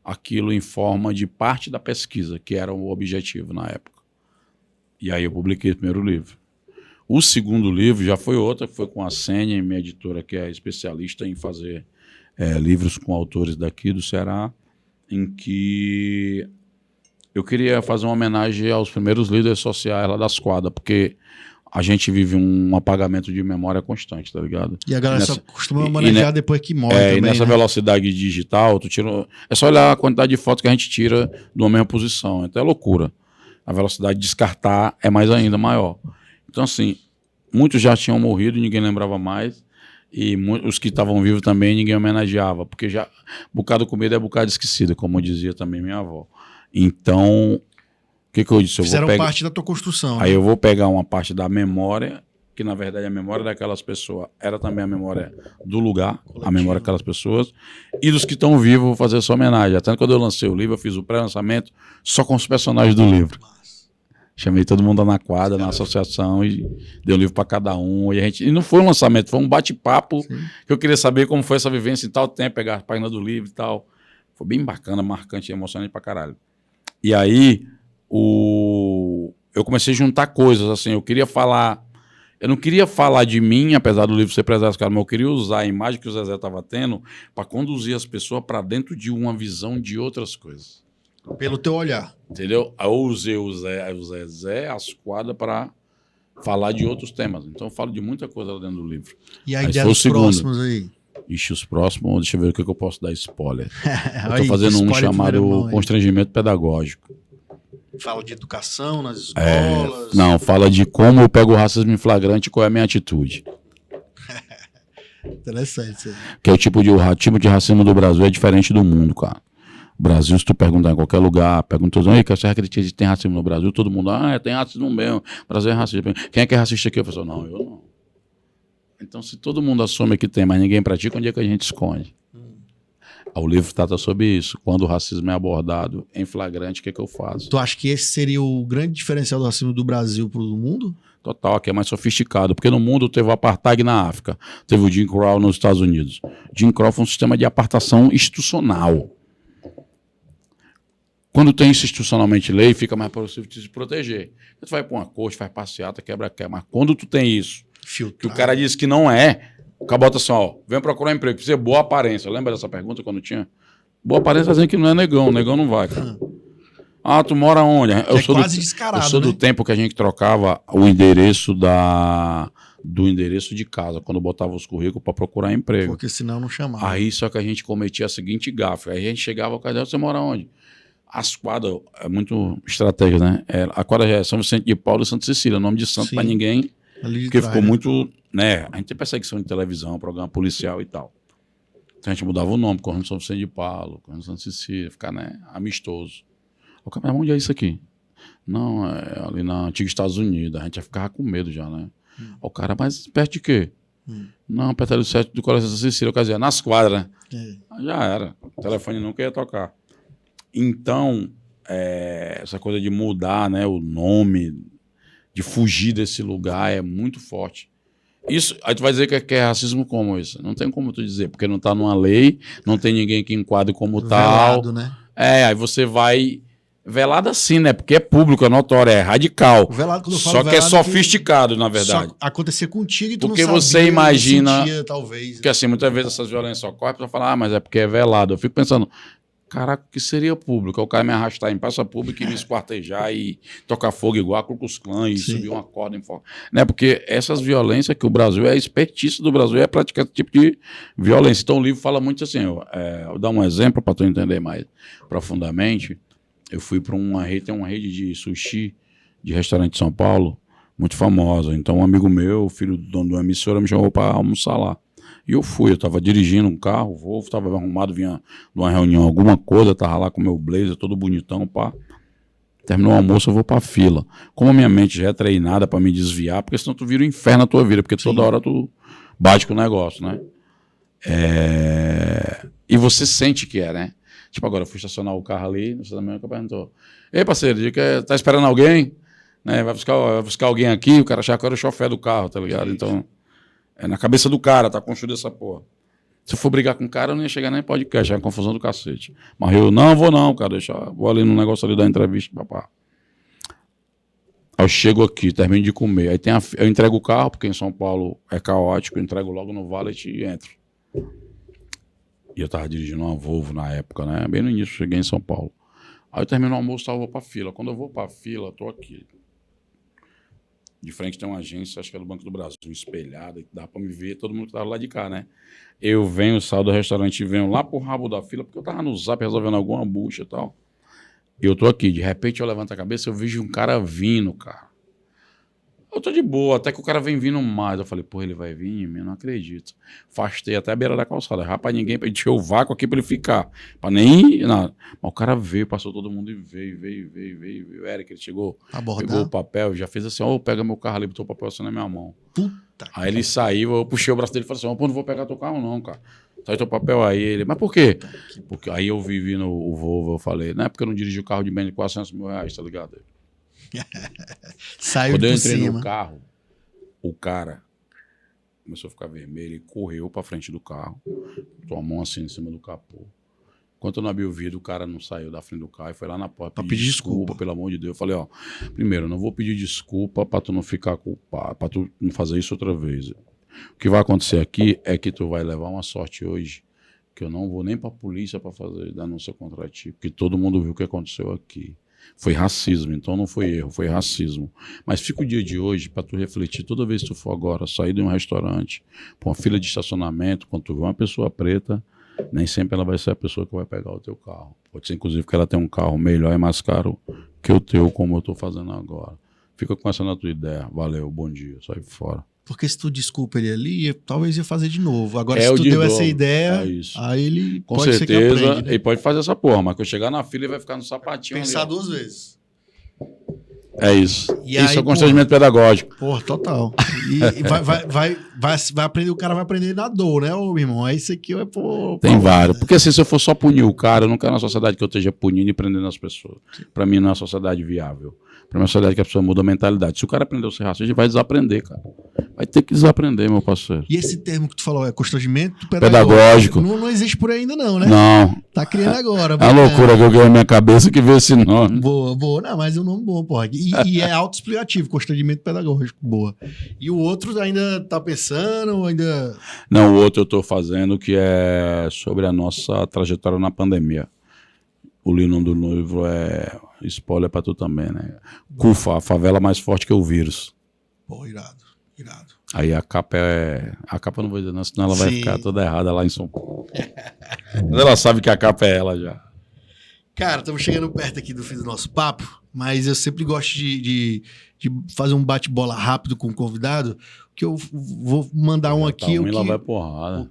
aquilo em forma de parte da pesquisa, que era o objetivo na época. E aí eu publiquei o primeiro livro. O segundo livro já foi outra, que foi com a Sênia, minha editora, que é especialista em fazer livros com autores daqui do Ceará, em que eu queria fazer uma homenagem aos primeiros líderes sociais lá das quadras, porque a gente vive um apagamento de memória constante, tá ligado? E a galera só costuma manejar depois que morre também, e nessa velocidade digital, é só olhar a quantidade de fotos que a gente tira de uma mesma posição, até loucura. A velocidade de descartar é mais ainda maior. Então, assim, muitos já tinham morrido e ninguém lembrava mais. E os que estavam vivos também ninguém homenageava. Porque já bocado comida é bocado esquecido, como dizia também minha avó. Então, o que eu disse? Fizeram parte da tua construção. Aí eu vou pegar uma parte da memória que na verdade a memória daquelas pessoas era também a memória do lugar, Coletivo. a memória daquelas pessoas, e dos que estão vivos, vou fazer essa homenagem. Até quando eu lancei o livro, eu fiz o pré-lançamento só com os personagens do livro. Chamei todo mundo na quadra, na associação, e dei um livro para cada um. E não foi um lançamento, foi um bate-papo que eu queria saber como foi essa vivência em tal tempo, pegar a página do livro e tal. Foi bem bacana, marcante, emocionante pra caralho. E aí, eu comecei a juntar coisas, assim, eu não queria falar de mim, apesar do livro ser preservado, mas eu queria usar a imagem que o Zezé estava tendo para conduzir as pessoas para dentro de uma visão de outras coisas. Pelo teu olhar. Entendeu? Aí eu usei o Zezé, as quadras, para falar de outros temas. Então eu falo de muita coisa lá dentro do livro. E a ideia dos próximos aí? Ixi, os próximos, deixa eu ver o que eu posso dar spoiler. Eu Aí, tô fazendo um spoiler chamado primeiro, constrangimento pedagógico. Fala de educação nas escolas. Não, fala de como eu pego o racismo em flagrante e qual é a minha atitude. Interessante isso aí. Que é o tipo de racismo do Brasil é diferente do mundo, cara. O Brasil, se tu perguntar em qualquer lugar, pergunta, você acredita que tem racismo no Brasil? Todo mundo, tem racismo mesmo. O Brasil é racista. Quem é que é racista aqui? Eu falo, não, eu não. Então, se todo mundo assume que tem, mas ninguém pratica, onde é que a gente esconde? O livro trata sobre isso. Quando o racismo é abordado em flagrante, o que é que eu faço? Tu acha que esse seria o grande diferencial do racismo do Brasil pro mundo? Total, aqui é mais sofisticado, porque no mundo teve o apartheid na África, teve o Jim Crow nos Estados Unidos. Jim Crow foi um sistema de apartação institucional. Quando tem isso institucionalmente lei, fica mais possível de se proteger. Tu vai para uma corte, faz passeata, quebra-quebra. Mas quando tu tem isso, que o cara diz que não é, o cara bota assim, vem procurar emprego, precisa de boa aparência. Lembra dessa pergunta quando tinha? Boa aparência dizendo que não é negão não vai, cara. Tu mora onde? Eu sou quase descarado, eu sou do tempo que a gente trocava o endereço do endereço de casa, quando botava os currículos para procurar emprego. Porque senão não chamava. Aí só que a gente cometia a seguinte gafe. Aí a gente chegava ao cara, você mora onde? As quadras, é muito estratégia, né? A quadra é São Vicente de Paulo e Santa Cecília, nome de santo para ninguém, porque ficou muito, né? A gente tem perseguição de televisão, programa policial e tal. Então a gente mudava o nome, correndo São Vicente de Paulo, correndo Santa Cecília, ficar, né, amistoso. O cara, onde é isso aqui? Não, é ali na antiga Estados Unidos, a gente já ficava com medo já, né? O cara, mas perto de quê? Não, perto do set do Colégio Santa Cecília, quer dizer, nas quadras, né? Já era, o telefone nunca ia tocar. Então, essa coisa de mudar, né, o nome, de fugir desse lugar é muito forte. Isso, aí tu vai dizer que é racismo como isso? Não tem como tu dizer, porque não está numa lei, não tem ninguém que enquadre como tal. Velado, né? Aí você vai... Velado assim, né? Porque é público, é notório, é radical. O velado, quando eu falo só que é sofisticado, na verdade. Só acontecer contigo e tu porque não sabia, você imagina... sentia, talvez. Porque assim, muitas vezes essas violências ocorrem, pra falar, mas é porque é velado. Eu fico pensando... Caraca, o que seria público? O cara me arrastar em praça pública e me esquartejar e tocar fogo igual a Ku Klux Klan e subir uma corda em fogo. Né? Porque essas violências que o Brasil a expertise do Brasil é praticar esse tipo de violência. Então o livro fala muito assim, eu vou dar um exemplo para tu entender mais profundamente. Eu fui para tem uma rede de sushi de restaurante de São Paulo, muito famosa. Então um amigo meu, filho do dono de uma emissora, me chamou para almoçar lá. E eu fui, eu estava dirigindo um carro, Volvo, estava arrumado, vinha de uma reunião, alguma coisa, estava lá com o meu blazer, todo bonitão, pá. Terminou o almoço, eu vou pra fila. Como a minha mente já é treinada para me desviar, porque senão tu vira um inferno na tua vida, porque toda hora tu bate com o negócio, né? E você sente que né? Tipo, agora eu fui estacionar o carro ali, no estacionamento, o cara perguntou, ei, parceiro, tá esperando alguém? Né? Vai buscar alguém aqui, o cara achava que eu era o chofer do carro, tá ligado? Então... É na cabeça do cara, tá construída essa porra. Se eu for brigar com o cara, eu não ia chegar nem em podcast, é uma confusão do cacete. Mas eu não vou não, cara, vou ali no negócio ali da entrevista, papá. Aí eu chego aqui, termino de comer, aí eu entrego o carro, porque em São Paulo é caótico, eu entrego logo no valet e entro. E eu tava dirigindo uma Volvo na época, né, bem no início, cheguei em São Paulo. Aí eu termino o almoço, eu vou pra fila. Quando eu vou pra fila, eu tô aqui. De frente tem uma agência, acho que é do Banco do Brasil, espelhada, que dá pra me ver, todo mundo que tava lá de cá, né? Eu saio do restaurante e venho lá pro rabo da fila, porque eu tava no Zap resolvendo alguma bucha e tal. E eu tô aqui, de repente eu levanto a cabeça, eu vejo um cara vindo, cara. Eu tô de boa, até que o cara vem vindo mais. Eu falei, pô, ele vai vir? Eu não acredito. Afastei até a beira da calçada. Rapaz, ninguém encheu o vácuo aqui pra ele ficar. Pra nem nada. Mas o cara veio, passou todo mundo e veio. Eric, ele chegou, pegou o papel, já fez assim, pega meu carro ali, botou o papel assim na minha mão. Puta. Aí ele saiu, eu puxei o braço dele e falei assim, pô, não vou pegar teu carro não, cara. Sai teu papel aí. Ele, mas por quê? Porque aí eu vi vindo o Volvo, eu falei, não é porque eu não dirigi o carro de bem de R$400 mil, tá ligado? Saiu quando por eu entrei cima. no carro, o cara começou a ficar vermelho e correu pra frente do carro, botou a mão assim em cima do capô. Enquanto eu não abri o vidro, o cara não saiu da frente do carro e foi lá na porta pra pedir desculpa, pelo amor de Deus. Eu falei, primeiro, eu não vou pedir desculpa pra tu não ficar culpado, pra tu não fazer isso outra vez. O que vai acontecer aqui é que tu vai levar uma sorte hoje, que eu não vou nem pra polícia pra fazer denúncia contra ti, porque todo mundo viu o que aconteceu aqui. Foi racismo, então não foi erro, foi racismo. Mas fica o dia de hoje para tu refletir, toda vez que tu for agora sair de um restaurante, pra uma fila de estacionamento, quando tu vê uma pessoa preta, nem sempre ela vai ser a pessoa que vai pegar o teu carro. Pode ser inclusive que ela tenha um carro melhor e mais caro que o teu, como eu tô fazendo agora. Fica com essa na tua ideia. Valeu, bom dia, sai fora. Porque se tu desculpa ele ali, talvez ia fazer de novo. Agora, se tu deu essa ideia, aí ele com pode certeza, ser que aprende, né? Ele pode fazer essa porra, mas quando eu chegar na fila, ele vai ficar no sapatinho. Pensar ali, 2 vezes. É isso. E isso aí, é constrangimento pedagógico. Porra, total. E vai aprender, o cara vai aprender na dor, né, ô, meu irmão? Aí isso aqui é Tem vários. Porque assim, se eu for só punir o cara, eu não quero uma sociedade que eu esteja punindo e prendendo as pessoas. Pra mim não é uma sociedade viável. Pra mim é uma sociedade que a pessoa muda a mentalidade. Se o cara aprendeu a ser racista, ele vai desaprender, cara. Vai ter que desaprender, meu parceiro. E esse termo que tu falou é constrangimento pedagógico. Não existe por aí ainda não, né? Não. Tá criando agora. É a loucura que eu ganhei na minha cabeça que veio esse nome. Boa. Não, mas é um nome bom, porra. E é autoexplicativo, constrangimento pedagógico. Boa. E o outro ainda tá pensando ou ainda... Não, o outro eu tô fazendo que é sobre a nossa trajetória na pandemia. O nome do livro é... Spoiler pra tu também, né? CUFA, a favela mais forte que o vírus. Pô, irado. Aí a capa é... A capa eu não vou dizer não, senão ela vai ficar toda errada lá em São Paulo. Mas ela sabe que a capa é ela já. Cara, estamos chegando perto aqui do fim do nosso papo, mas eu sempre gosto de fazer um bate-bola rápido com o convidado, que eu vou mandar um aqui. Tá ruim, lá vai porrada.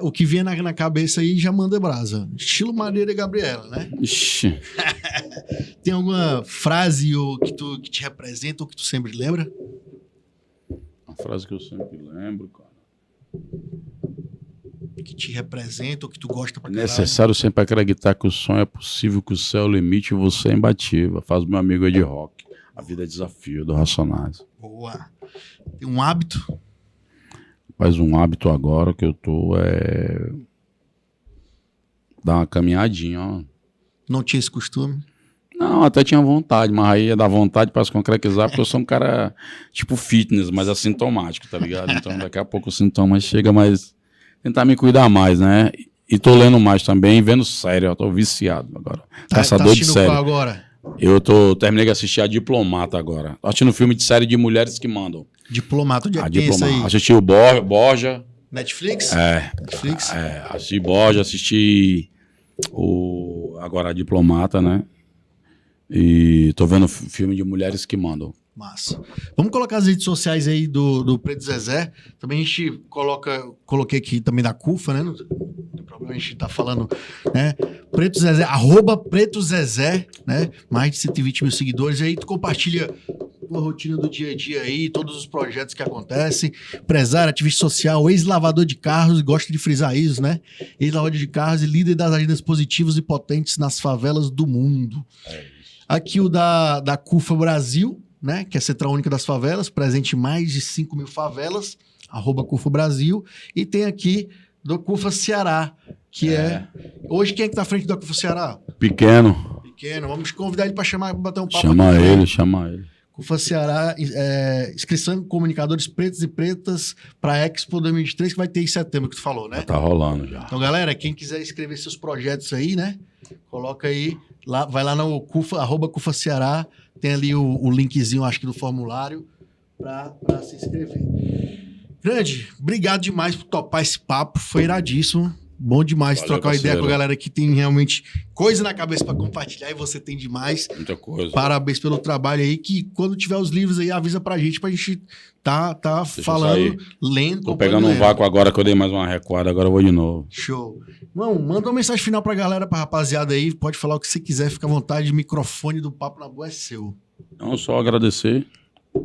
O que vier na cabeça aí já manda brasa. Estilo Marília e Gabriela, né? Ixi. Tem alguma frase que te representa ou que tu sempre lembra? Uma frase que eu sempre lembro, cara. Que te representa ou que tu gosta pra caralho? Necessário sempre acreditar que o sonho é possível, que o céu é o limite e você é imbatível. Faz o meu amigo Ed Rock. A vida é desafio, do Racionais. Boa. Tem um hábito? Mas um hábito agora que eu tô dar uma caminhadinha, ó. Não tinha esse costume? Não, até tinha vontade, mas aí ia dar vontade para se concretizar, porque eu sou um cara tipo fitness, mas assintomático, tá ligado? Então daqui a pouco o sintoma chega, mas tentar me cuidar mais, né? E tô lendo mais também, vendo série, eu tô viciado agora. Caçador de série. Qual agora? Terminei de assistir a Diplomata agora. Tô assistindo filme de série de mulheres que mandam. Diplomata, onde é que tem isso aí? Assisti o Borja. Netflix? Netflix? Assisti Borja, assisti agora a Diplomata, né? E tô vendo filme de mulheres que mandam. Massa. Vamos colocar as redes sociais aí do Preto Zezé. Também a gente coloquei aqui também da CUFA, né? Não tem problema, a gente tá falando, né? Preto Zezé, @Preto Zezé, né? Mais de 120 mil seguidores. Aí tu compartilha a rotina do dia a dia aí, todos os projetos que acontecem. Empresário, ativista social, ex-lavador de carros, e gosta de frisar isso, né? Ex-lavador de carros e líder das agendas positivas e potentes nas favelas do mundo. Aqui o da CUFA Brasil, né? Que é a Central Única das Favelas, presente em mais de 5 mil favelas, @CUFA Brasil. E tem aqui do CUFA Ceará, que é... Hoje quem é que tá à frente do CUFA Ceará? Pequeno. Vamos convidar ele para bater um papo. Chama ele. CUFA Ceará, inscrição de comunicadores pretos e pretas para a Expo 2023, que vai ter em setembro, que tu falou, né? Já tá rolando já. Então, galera, quem quiser escrever seus projetos aí, né? Coloca aí, vai lá no CUFA, @CUFA Ceará, tem ali o linkzinho, acho que do formulário, para se inscrever. Grande, obrigado demais por topar esse papo, foi iradíssimo. Bom demais Valeu, trocar uma ideia parceiro. com a galera que tem realmente coisa na cabeça para compartilhar e você tem demais. Muita coisa. Parabéns pelo trabalho aí, que quando tiver os livros aí, avisa pra gente tá Deixa eu falando, sair. lendo. Tô pegando um vácuo agora que eu dei mais uma recuada, agora eu vou de novo. Show. Não, manda uma mensagem final pra galera, pra rapaziada aí, pode falar o que você quiser, fica à vontade, o microfone do Papo na Boa é seu. Então, só agradecer.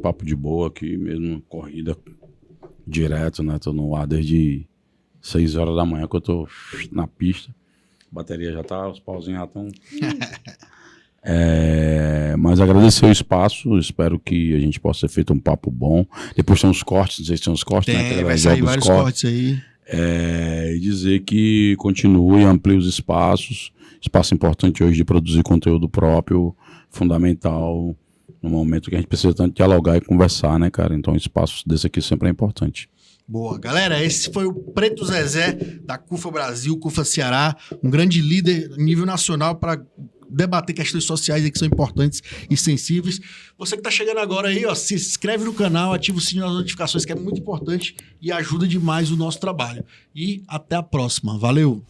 Papo de boa aqui mesmo, corrida direto, né? Tô no ar desde 6 horas da manhã que eu tô na pista. A bateria já tá, os pauzinhos já estão. Mas agradecer o espaço, espero que a gente possa ter feito um papo bom. Depois tem uns cortes, não sei se tem uns cortes, né? Tem, vai sair vários cortes aí. E dizer que continue, amplie os espaços. Espaço importante hoje de produzir conteúdo próprio, fundamental, no momento que a gente precisa tanto dialogar e conversar, né, cara? Então, espaço desse aqui sempre é importante. Boa. Galera, esse foi o Preto Zezé da CUFA Brasil, CUFA Ceará, um grande líder a nível nacional para debater questões sociais aí que são importantes e sensíveis. Você que está chegando agora aí, ó, se inscreve no canal, ativa o sininho das notificações, que é muito importante e ajuda demais o nosso trabalho. E até a próxima. Valeu!